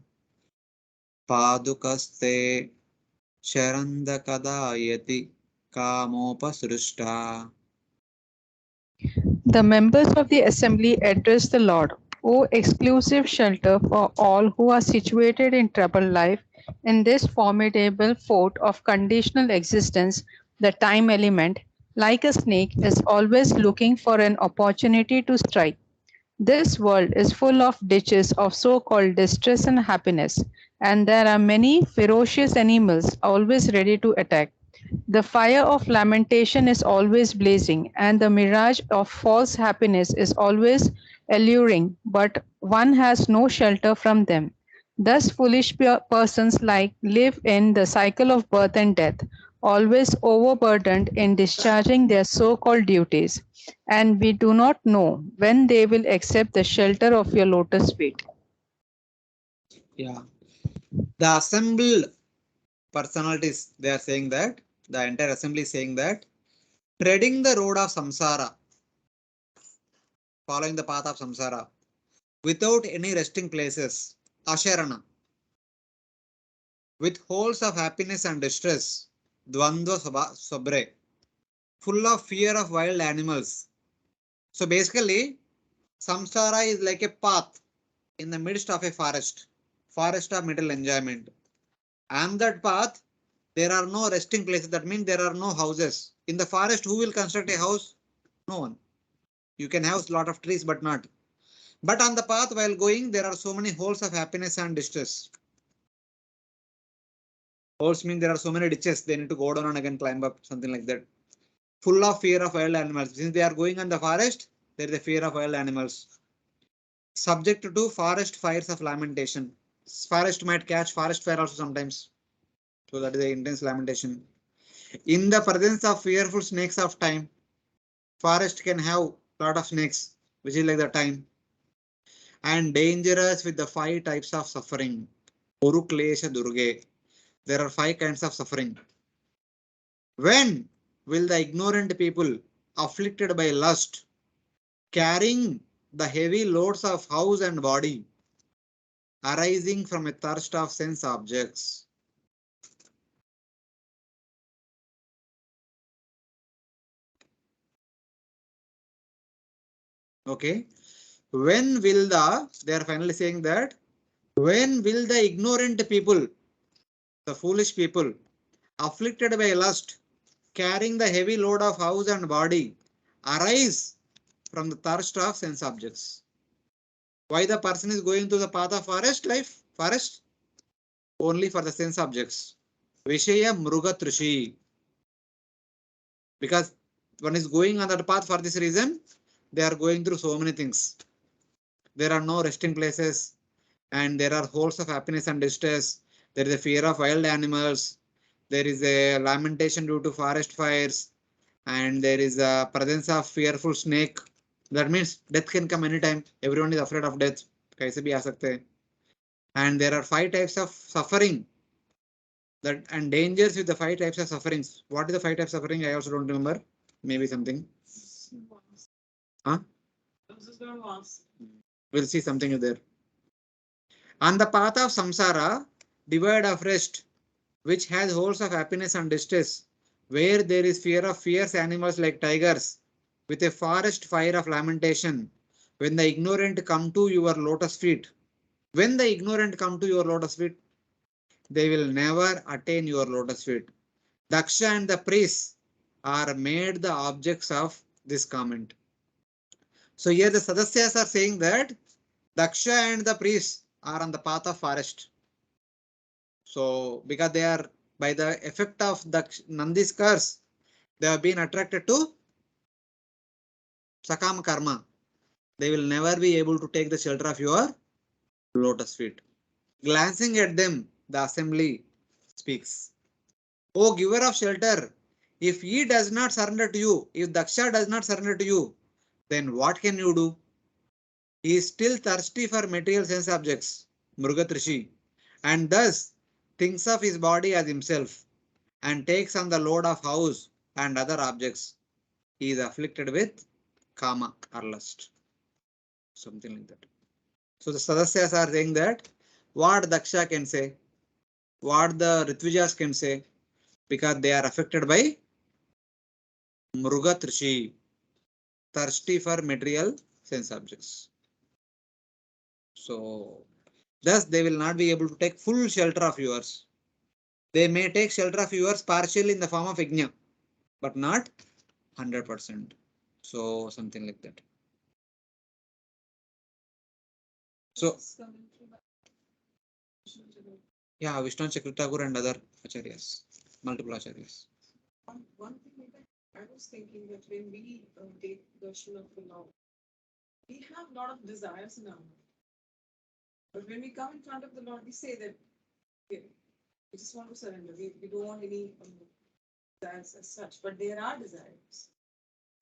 Padukaste Sharandakadayati Kamopasrushta. The members of the assembly addressed the Lord, O exclusive shelter for all who are situated in troubled life, in this formidable fort of conditional existence, the time element, like a snake, is always looking for an opportunity to strike. This world is full of ditches of so-called distress and happiness, and there are many ferocious animals always ready to attack. The fire of lamentation is always blazing, and the mirage of false happiness is always alluring, but one has no shelter from them. Thus, foolish persons like live in the cycle of birth and death, always overburdened in discharging their so-called duties, and we do not know when they will accept the shelter of your lotus feet. Yeah. The assembled personalities, they are saying that, the entire assembly is saying that, treading the road of samsara, following the path of samsara, without any resting places, asharana, with holes of happiness and distress, dvandva sobre, full of fear of wild animals. So basically, samsara is like a path in the midst of a forest of middle enjoyment. And that path, there are no resting places. That means there are no houses. In the forest, who will construct a house? No one. You can have a lot of trees, but not. But on the path while going, there are so many holes of happiness and distress. Holes mean there are so many ditches. They need to go down and again climb up, something like that. Full of fear of wild animals. Since they are going on the forest, there is a fear of wild animals. Subject to forest fires of lamentation. Forest might catch forest fire also sometimes. So that is the intense lamentation. In the presence of fearful snakes of time, forest can have lot of snakes, which is like the time. And dangerous with the 5 types of suffering. Oruklesha Durge. There are 5 kinds of suffering. When will the ignorant people afflicted by lust, carrying the heavy loads of house and body, arising from a thirst of sense objects? Okay. When will they are finally saying that, when will the ignorant people, the foolish people, afflicted by lust, carrying the heavy load of house and body, arise from the thirst of sense objects? Why the person is going to the path of forest life? Forest? Only for the sense objects. Vishaya Mrugatrushi. Because one is going on that path for this reason, they are going through so many things. There are no resting places, and there are holes of happiness and distress. There is a fear of wild animals. There is a lamentation due to forest fires, and there is a presence of fearful snake. That means death can come anytime. Everyone is afraid of death. कैसे भी आ सकते हैं. And there are 5 types of suffering. That and dangers with the 5 types of sufferings. What is the 5 types of suffering? I also don't remember. Maybe something. Huh? We'll see something there. On the path of samsara, devoid of rest, which has holes of happiness and distress, where there is fear of fierce animals like tigers, with a forest fire of lamentation, when the ignorant come to your lotus feet, when the ignorant come to your lotus feet, they will never attain your lotus feet. Daksha and the priests are made the objects of this comment. So here the Sadasyas are saying that Daksha and the priests are on the path of forest. So because they are, by the effect of Nandi's curse, they have been attracted to Sakama karma. They will never be able to take the shelter of your lotus feet. Glancing at them, the assembly speaks. O giver of shelter, if he does not surrender to you, if Daksha does not surrender to you, then what can you do? He is still thirsty for material sense objects, Mrugat Rishi, and thus thinks of his body as himself and takes on the load of house and other objects. He is afflicted with kama or lust. Something like that. So the Sadasyas are saying that what Daksha can say, what the Ritvijas can say, because they are affected by Mrugat Rishi, thirsty for material sense objects. So thus they will not be able to take full shelter of yours. They may take shelter of yours partially in the form of yajna, but not 100%. So something like that. So yeah, Vishnu Chakravarti Thakur and other acharyas, multiple acharyas. One thing that I was thinking that when we take darshan of the Lord, we have a lot of desires in our mind. But when we come in front of the Lord, we say that okay, we just want to surrender. We don't want any desires as such, but there are desires.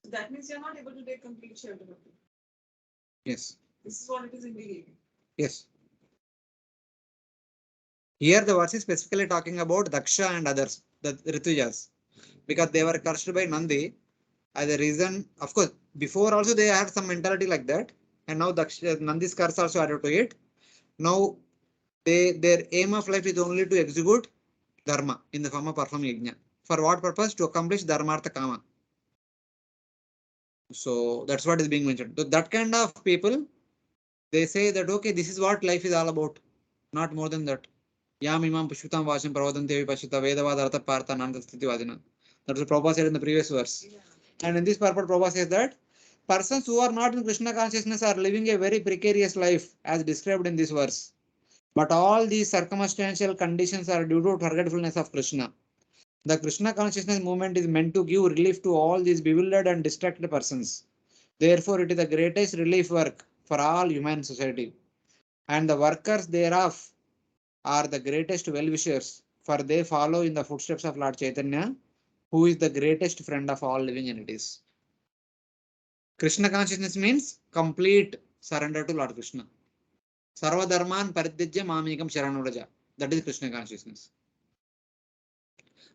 So that means you're not able to take complete shelter of it. Yes. This is what it is indicating. Yes. Here the verse is specifically talking about Daksha and others, the Ritujas, because they were cursed by Nandi as a reason. Of course, before also they had some mentality like that, and now Daksha, Nandi's curse also added to it. Now their aim of life is only to execute dharma in the form of performing yajna. For what purpose? To accomplish dharmartha kama. So that's what is being mentioned. So that kind of people, they say that okay, this is what life is all about, not more than that. Yam imam pushpitam vasham pravadantevi pashita vedavadhartha partha nantasthiti vadina. That's what Prabhupada said in the previous verse. Yeah. And in this purport, Prabhupada says that persons who are not in Krishna consciousness are living a very precarious life as described in this verse. But all these circumstantial conditions are due to forgetfulness of Krishna. The Krishna consciousness movement is meant to give relief to all these bewildered and distracted persons. Therefore, it is the greatest relief work for all human society. And the workers thereof are the greatest well-wishers, for they follow in the footsteps of Lord Chaitanya, who is the greatest friend of all living entities. Krishna consciousness means complete surrender to Lord Krishna. Sarva dharman paridhyajya mamekam sharanuraja. That is Krishna consciousness.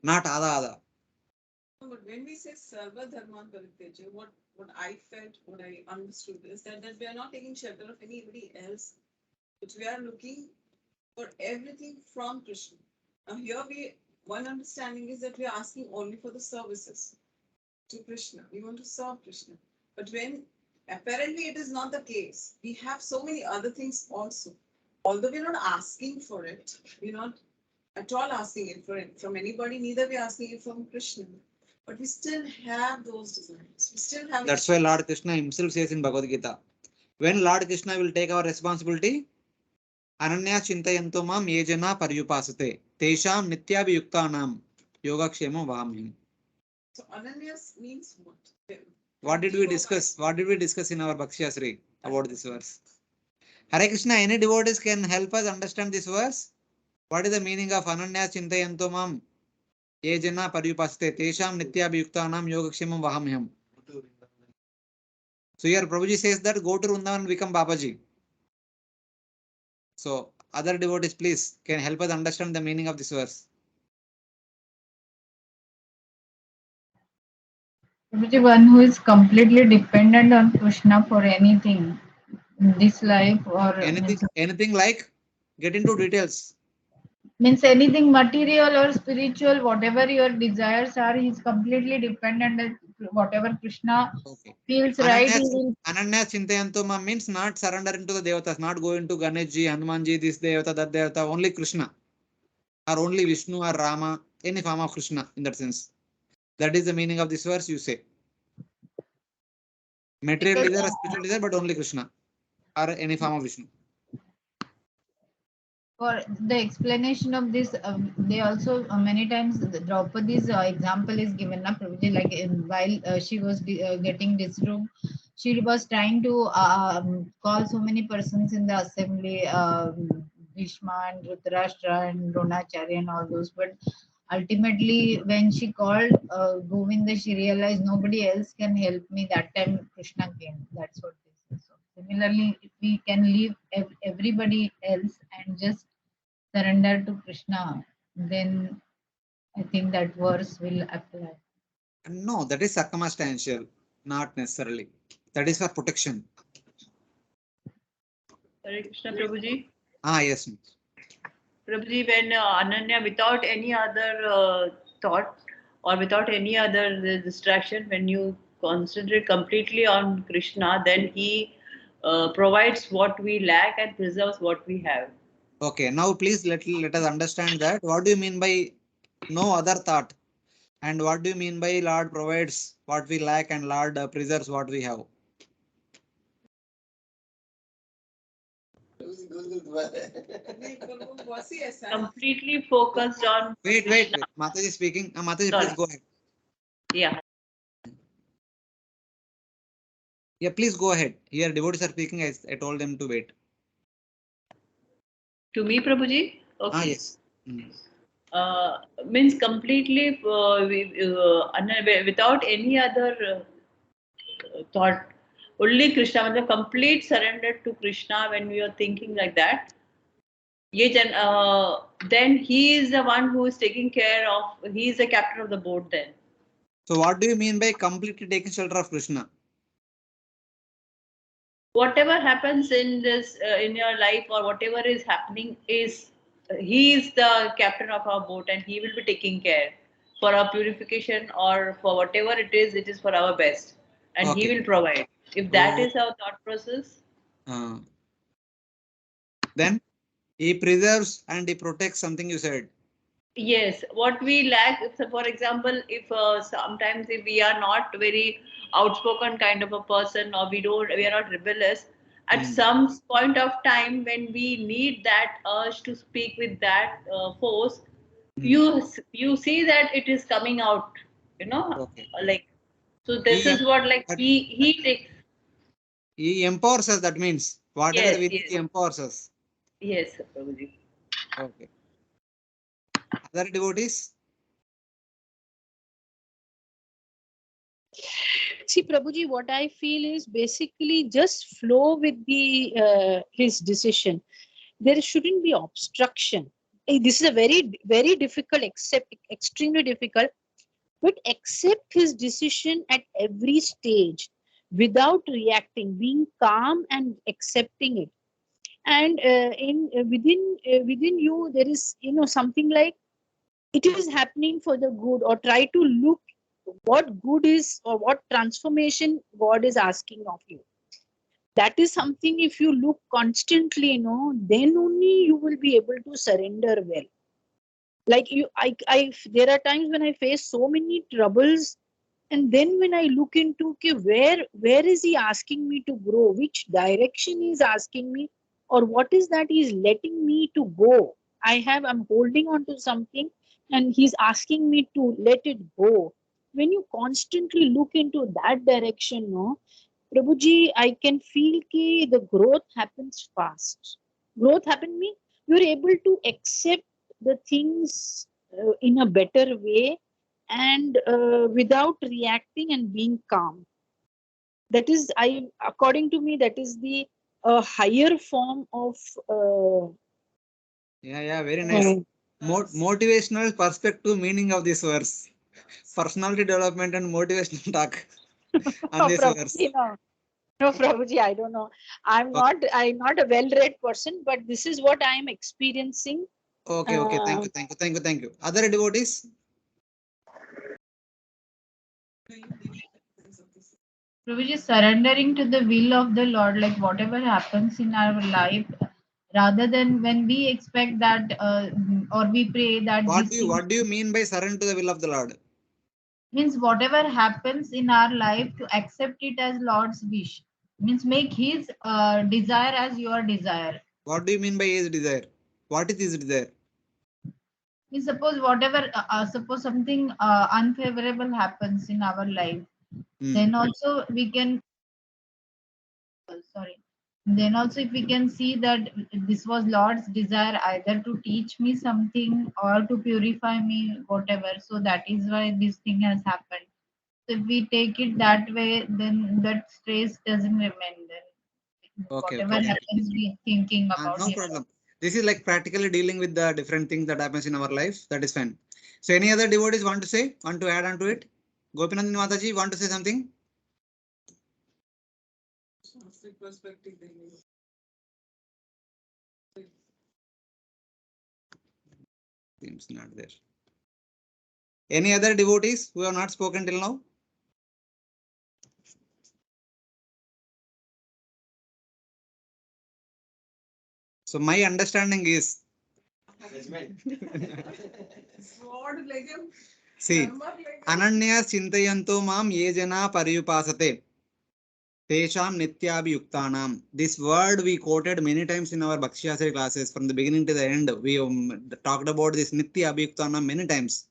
Not ada. No, but when we say Sarva Dharman Parityaja, what I felt, what I understood is that we are not taking shelter of anybody else, but we are looking for everything from Krishna. Now here one understanding is that we are asking only for the services to Krishna. We want to serve Krishna. But when apparently it is not the case, we have so many other things also. Although we're not asking for it, we're not at all asking it from anybody, neither we're asking it from Krishna. But we still have those desires. We still have. That's why Lord Krishna himself says in Bhagavad Gita, when Lord Krishna will take our responsibility, Ananya Chintayanto Mam Yejana Paryupasate, Tesham Nityabhiyuktanam Yogakshemam Vahamyam. So Ananyas means what? What did we discuss? What did we discuss in our Bhakshasri about this verse? Hare Krishna, any devotees can help us understand this verse? What is the meaning of Ananya Chintayanto Mam Yejana Paryupasate, Tesham Nityabhiyuktanam Yogakshemam Vahamyam. So here Prabhuji says that go to Vrindavan and become Babaji. So other devotees, please, can help us understand the meaning of this verse. One who is completely dependent on Krishna for anything in this life or Anything like, get into details. means anything material or spiritual, whatever your desires are, he's completely dependent on whatever Krishna feels right. Ananya Chintayantoma means not surrendering to the devatas, not going to Ganeshji, Hanumanji, this devata, that devata, only Krishna. Or only Vishnu or Rama, any form of Krishna in that sense. That is the meaning of this verse, you say. Material desire, spiritual desire, but only Krishna. Or any form of Vishnu. For the explanation of this, they also many times Draupadi's example is given up, like while she was getting this room, she was trying to call so many persons in the assembly, Bhishma and Dhritarashtra and Dronacharya and all those, but ultimately when she called Govinda, she realized nobody else can help me. That time Krishna came. That's what this is. So similarly, if we can leave everybody else and just surrender to Krishna, then I think that verse will apply. No, that is circumstantial, not necessarily. That is for protection. Hare Krishna, Prabhuji. Yes. Prabhuji, when Ananya, without any other thought or without any other distraction, when you concentrate completely on Krishna, then he provides what we lack and preserves what we have. Okay, now please let us understand that. What do you mean by no other thought? And what do you mean by Lord provides what we lack and Lord preserves what we have? Completely focused on Wait. Mataji speaking. Mataji, please go ahead. Yeah. Yeah, please go ahead. Here devotees are speaking. I told them to wait. To me, Prabhuji? Ah, Okay. yes. Means completely without any other thought. Only Krishna, the complete surrender to Krishna when we are thinking like that. Then he is the one who is taking care of, he is the captain of the boat then. So what do you mean by completely taking shelter of Krishna? Whatever happens in this in your life or whatever is happening is he is the captain of our boat and he will be taking care for our purification or for whatever it is for our best and he Okay. will provide. If that Oh, is our thought process, then he preserves and he protects something you said. yes, what we lack, so for example, if sometimes if we are not very outspoken kind of a person or we are not rebellious, at some point of time when we need that urge to speak with that force, you see that it is coming out, Okay. like, so this is what like he takes. He empowers us. That means whatever Yes, we need, yes, he empowers us. yes, Prabhuji. Okay. Other devotees? See, Prabhuji, what I feel is basically just flow with the his decision. There shouldn't be obstruction. This is a very difficult, extremely difficult, but accept his decision at every stage without reacting, being calm and accepting it. And within you, there is something like it is happening for the good, or try to look what good is or what transformation God is asking of you. That is something, if you look constantly, then only you will be able to surrender well. Like there are times when I face so many troubles, and then when I look into, okay, where is he asking me to grow, which direction he is asking me, or what is that he is letting me to go. I'm holding on to something and he's asking me to let it go. When you constantly look into that direction, no, Prabhuji, I can feel ki the growth happens fast. Growth happen me, you're able to accept the things in a better way, and without reacting and being calm. That is, according to me, that is the higher form of Yeah, very nice. Motivational perspective meaning of this verse. Personality development and motivational talk on this verse. no, Prabhuji, I don't know. I'm not a well-read person, but this is what I am experiencing. Okay. Thank you. Other devotees? Prabhuji, surrendering to the will of the Lord, like whatever happens in our life, rather than when we expect that or we pray that What do you mean by surrender to the will of the Lord? Means whatever happens in our life, to accept it as Lord's wish. Means make his desire as your desire. What do you mean by his desire? What is his desire? Means suppose whatever, suppose something unfavorable happens in our life, then also we can, sorry, then also if we can see that this was Lord's desire either to teach me something or to purify me, whatever. So that is why this thing has happened. So if we take it that way, then that stress doesn't remain. Then whatever happens, we thinking about no it. problem. This is like practically dealing with the different things that happens in our life. That is fine. So any other devotees want to add on to it? Gopinandini Mataji, want to say something? Perspective. Seems not there. Any other devotees who have not spoken till now? So my understanding is see, Ananya Chintayanto Mam Yejana Pariyupasate Tesham Nityabhiyuktanam. This word we quoted many times in our Bhakti Shastra classes from the beginning to the end. We talked about this Nityabhiyuktanam many times.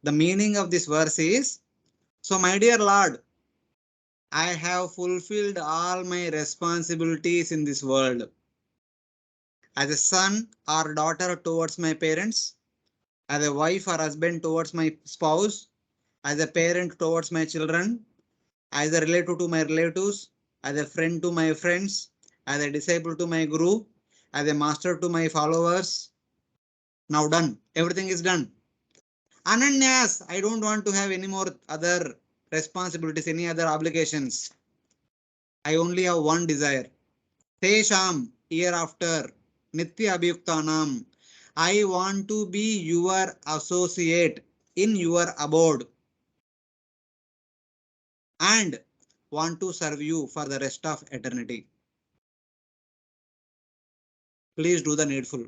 The meaning of this verse is So my dear Lord, I have fulfilled all my responsibilities in this world. As a son or daughter towards my parents, as a wife or husband towards my spouse, as a parent towards my children, as a relative to my relatives, as a friend to my friends, as a disciple to my guru, as a master to my followers. Now done. Everything is done. Ananyas, I don't want to have any more other responsibilities, any other obligations. I only have one desire. Tesham, hereafter, Nitya Abhyuktanam. I want to be your associate in your abode and want to serve you for the rest of eternity. Please do the needful.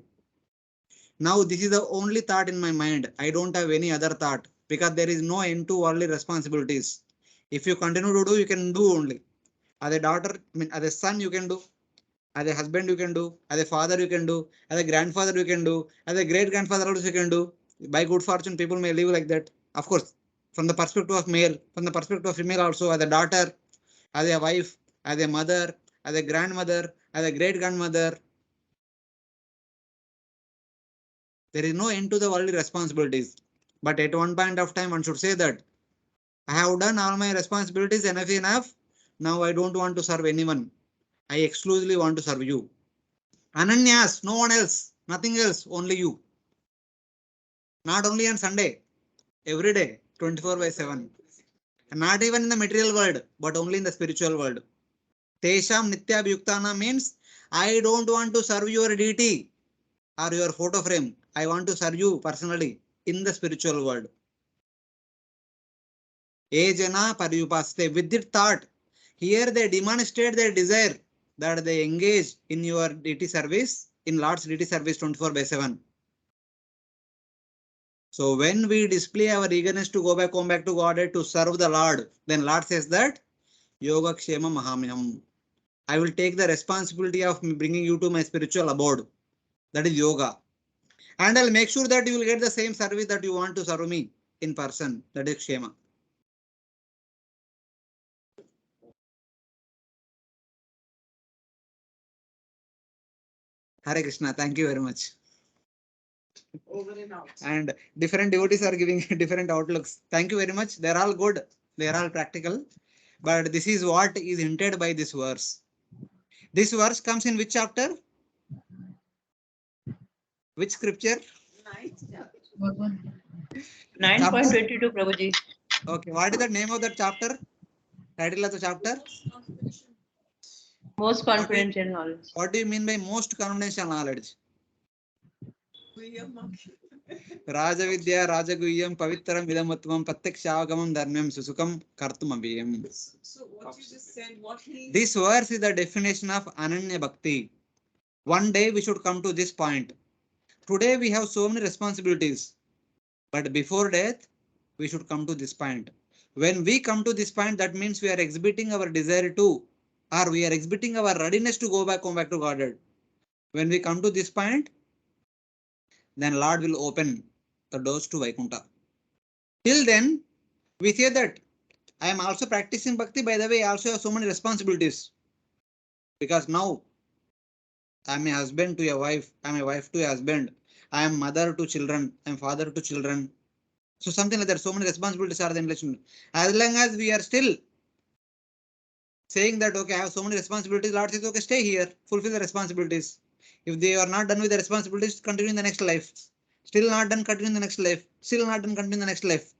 Now this is the only thought in my mind. I don't have any other thought because there is no end to worldly responsibilities. If you continue to do, you can do only. As a daughter, as a son, you can do. As a husband, you can do. As a father, you can do. As a grandfather, you can do. As a great grandfather, also you can do. By good fortune, people may live like that. Of course, from the perspective of male, from the perspective of female, also as a daughter, as a wife, as a mother, as a grandmother, as a great grandmother. There is no end to the worldly responsibilities. But at one point of time, one should say that I have done all my responsibilities enough. Now I don't want to serve anyone. I exclusively want to serve you. Ananyas, no one else, nothing else, only you. Not only on Sunday, every day, 24/7. And not even in the material world, but only in the spiritual world. Tesham Nitya Bhyuktana means I don't want to serve your deity or your photo frame. I want to serve you personally in the spiritual world. Ejana Paryupaste. With this thought, here they demonstrate their desire that they engage in your deity service, in Lord's deity service 24/7. So when we display our eagerness to go back home back to Godhead to serve the Lord, then Lord says that Yoga Kshema Mahamyam. I will take the responsibility of bringing you to my spiritual abode. That is yoga. And I'll make sure that you will get the same service that you want to serve me in person. That is Kshema. Hare Krishna. Thank you very much. Over and out. And different devotees are giving different outlooks. Thank you very much. They're all good. They're all practical. But this is what is hinted by this verse. This verse comes in which chapter? Which scripture? 9th chapter. 9.22, Prabhuji. Okay, what is the name of that chapter? Title of the chapter? Most confidential knowledge. What do you mean by most confidential knowledge? Rajavidya Rajaguhyam Pavitram Vidamatvam Pratyakshagamam Dharmyam Susukam Kartum Abhiyam. So what you just said, what means? This verse is the definition of Ananya Bhakti. One day we should come to this point. Today we have so many responsibilities. But before death, we should come to this point. When we come to this point, that means we are exhibiting our desire to, or we are exhibiting our readiness to go back to Godhead. When we come to this point, then Lord will open the doors to Vaikuntha. Till then, we say that I am also practicing bhakti. By the way, I also have so many responsibilities. Because now I am a husband to a wife, I am a wife to a husband, I am mother to children, I am father to children. So something like that. So many responsibilities are there in relation. As long as we are still saying that, okay, I have so many responsibilities, Lord says, okay, stay here, fulfill the responsibilities. If they are not done with the responsibilities, continue in the next life. Still not done, continue in the next life. Still not done, continue in the next life.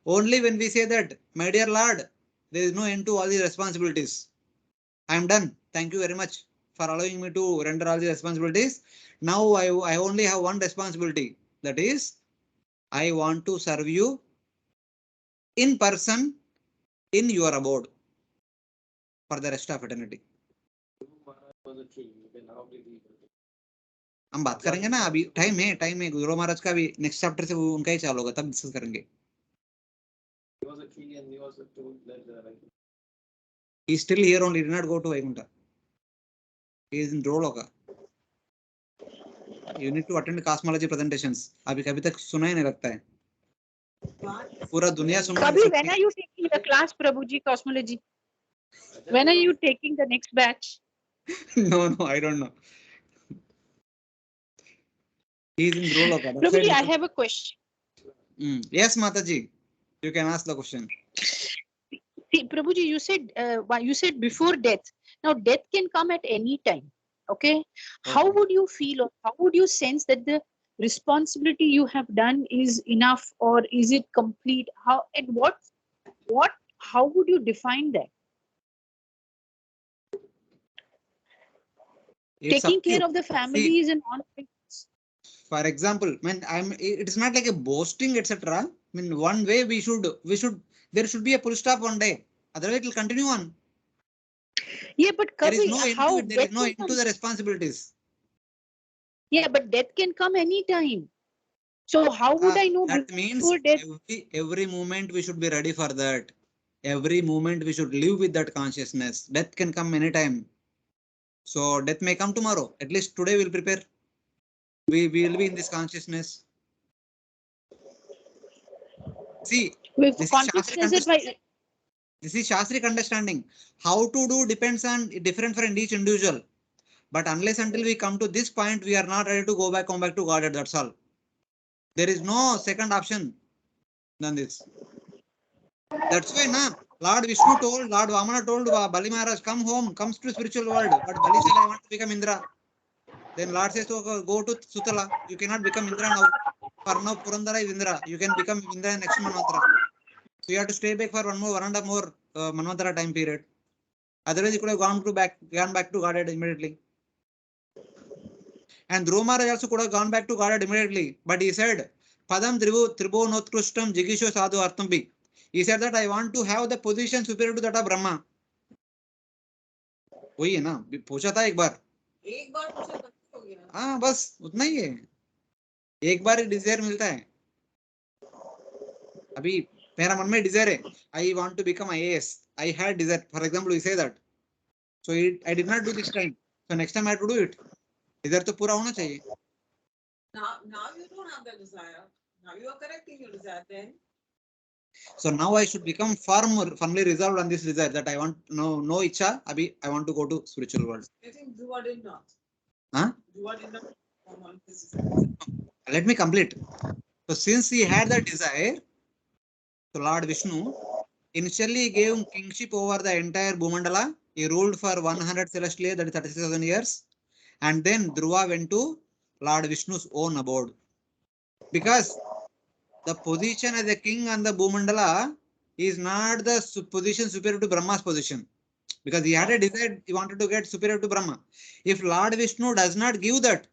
Only when we say that, my dear Lord, there is no end to all these responsibilities. I am done. Thank you very much for allowing me to render all these responsibilities. Now I only have one responsibility. That is, I want to serve you in person in your abode for the rest of eternity. हम बात करेंगे ना अभी time है गुरु महाराज का भी next chapter से उनका ही चालू होगा तब डिस्कस करेंगे. He is still here only, did not go to Vaikuntha. He is in Droloka. You need to attend cosmology presentations. अभी कभी तक सुना ही नहीं लगता है. पूरा दुनिया सुनना. Kabhi, when are you taking your class, Prabhuji, cosmology? When are you taking the next batch? No, I don't know. He is in Dhruva. Prabhuji, I have a question. Yes, Mataji, you can ask the question. See, Prabhuji, you said before death. Now, death can come at any time. Okay. How Okay. would you feel, or how would you sense that the responsibility you have done is enough, or is it complete? How and what? How would you define that? It's Taking up to you. care of the See, family is an on. for example, when it is not like a boasting, etc. I mean, one way we should, there should be a full stop one day. Otherwise, it will continue on. Yeah, but There is Kavi, no end to how it. There death is no can end to come? the responsibilities. Yeah, but death can come anytime. So how would I know That means before death? every moment we should be ready for that. Every moment we should live with that consciousness. Death can come anytime. So death may come tomorrow. At least today we'll prepare. We will be in this consciousness. See, With this is consciousness Shastric that understanding. This is Shastric understanding. How to do depends on different for each individual. But unless until we come to this point, we are not ready to come back to God. That's all. There is no second option than this. That's why Lord Vishnu told, Lord Vamana told Bali Maharaj, come home, comes to spiritual world. But Bali said, I want to become Indra. Then Lord says, oh, go to Sutala. You cannot become Indra now. For now, Purandara is Indra. You can become Indra in next Manvantara. So you have to stay back for one and a more Manvantara time period. Otherwise, you could have gone back to Godhead immediately. And Dhruva Maharaj also could have gone back to Godhead immediately. But he said, Padam Tribo Notkrushtam Jigisho Sadhu Artambi. He said that I want to have the position superior to that of Brahma. वही है ना, पूछा था एक बार पूछा हो गया। हाँ बस उतना ही है, एक बार डिजायर मिलता है। अभी मेरा मन में डिजायर है, I want to become IAS, I had desire, for example we say that, so I did not do this time, so next time I have to do it. Desire तो पूरा होना चाहिए। Now you don't have that desire. Now you are correcting your desire then. So now I should become firmly resolved on this desire that I want no icha. Abhi I want to go to spiritual world. I think Dhruva did not. Huh? Dhruva did not on his desire. Let me complete. So since he had that desire, so Lord Vishnu initially gave him kingship over the entire Bhumandala. He ruled for 100 celestial, that is 36,000 years. And then Dhruva went to Lord Vishnu's own abode. Because the position as a king on the Bhumandala is not the position superior to Brahma's position. Because he had a desire, he wanted to get superior to Brahma. If Lord Vishnu does not give that,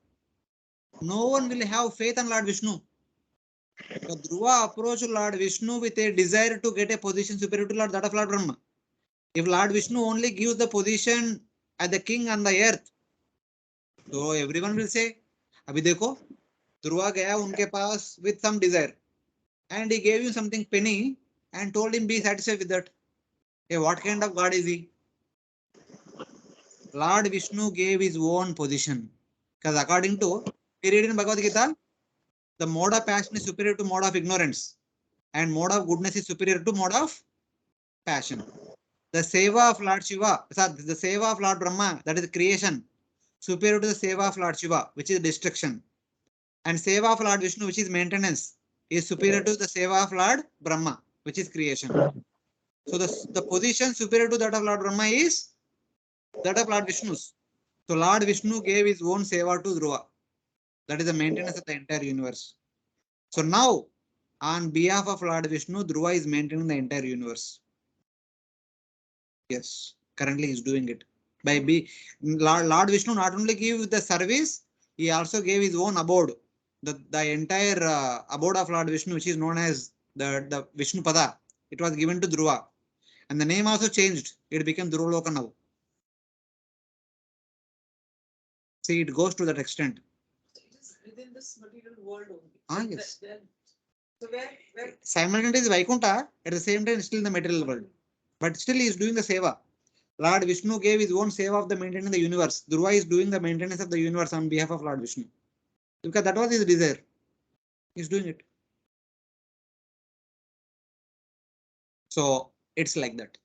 no one will have faith on Lord Vishnu. So Dhruva approached Lord Vishnu with a desire to get a position superior to that of Lord Brahma. If Lord Vishnu only gives the position as the king on the earth, so everyone will say, Abhi dekho, Dhruva gaya unke paas with some desire. And he gave him something penny and told him be satisfied with that. Hey, what kind of God is he? Lord Vishnu gave his own position. Because according to, we read in Bhagavad Gita, the mode of passion is superior to mode of ignorance. And mode of goodness is superior to mode of passion. The seva of Lord Shiva, the seva of Lord Brahma, that is creation, superior to the seva of Lord Shiva, which is destruction. And seva of Lord Vishnu, which is maintenance, is superior to the seva of Lord Brahma, which is creation. So the position superior to that of Lord Brahma is that of Lord Vishnu's. So Lord Vishnu gave his own seva to Dhruva. That is the maintenance of the entire universe. So now, on behalf of Lord Vishnu, Dhruva is maintaining the entire universe. Yes, currently he is doing it. By Lord Vishnu not only gave the service, he also gave his own abode. The entire abode of Lord Vishnu, which is known as the Vishnu Pada, it was given to Dhruva. And the name also changed. It became Dhruvaloka now. See, it goes to that extent. So it is within this material world only. Ah, yes. So where simultaneously is Vaikuntha, at the same time still in the material world. But still he is doing the seva. Lord Vishnu gave his own seva of the maintaining the universe. Dhruva is doing the maintenance of the universe on behalf of Lord Vishnu. Because that was his desire. He is doing it. So It's like that.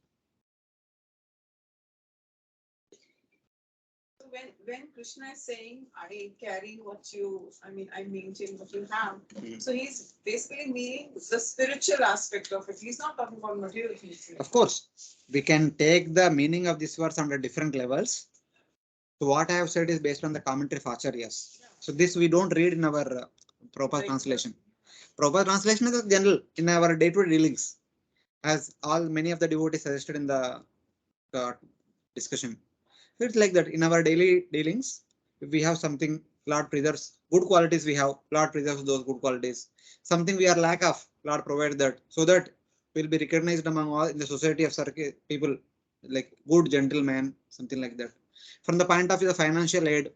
So when Krishna is saying, I carry what you, I maintain what you have. So he's basically meaning the spiritual aspect of it. He's not talking about material things. Of course, we can take the meaning of this verse under different levels. So what I have said is based on the commentary of Acharyas. So this we don't read in our proper translation. Proper translation is general in our day-to-day dealings, as all many of the devotees suggested in the discussion. So it's like that in our daily dealings. If we have something, Lord preserves good qualities. We have Lord preserves those good qualities. Something we are lack of, Lord provide that, so that we'll be recognized among all in the society of people like good gentlemen, something like that. From the point of view of financial aid,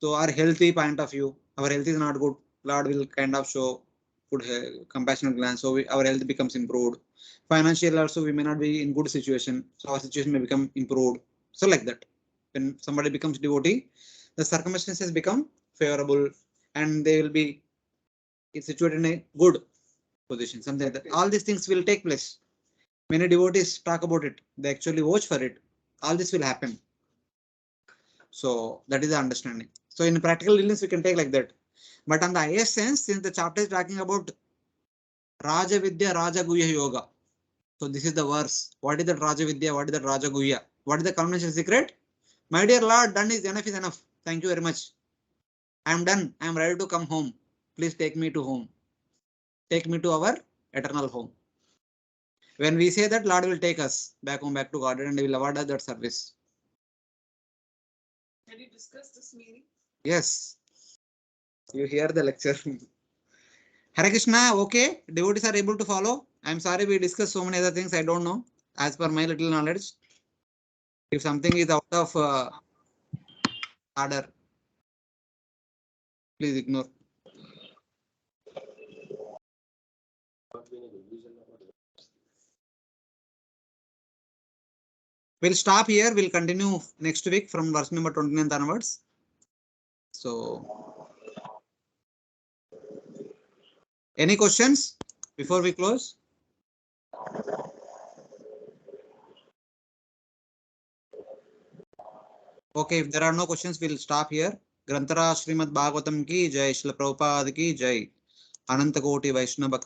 so our healthy point of view, our health is not good. Lord will kind of show good compassionate glance, so our health becomes improved. Financial also we may not be in good situation, so our situation may become improved. So like that, when somebody becomes devotee, the circumstances become favorable, and they will be situated in a good position. Something like that. All these things will take place. Many devotees talk about it. They actually watch for it. All this will happen. So that is the understanding. So in practical dealings, we can take like that. But on the highest sense, since the chapter is talking about Raja Vidya, Raja Guhya Yoga. So this is the verse. What is the Raja Vidya? What is the Raja Guhya? What is the combination secret? My dear Lord, done is enough. Thank you very much. I am done. I am ready to come home. Please take me to home. Take me to our eternal home. When we say that, Lord will take us back home, back to God, and He will award us that service. Can you discuss this meaning? Yes. You hear the lecture. Hare Krishna, okay? Devotees are able to follow. I'm sorry we discussed so many other things. I don't know. As per my little knowledge, if something is out of order, please ignore. We'll stop here. We'll continue next week from verse number 29 onwards. So, any questions before we close? Okay, if there are no questions, we'll stop here. Grantara Srimad Bhagavatam ki jai, Srila Prabhupada ki jai, Ananta Koti Vaishnava Bhakta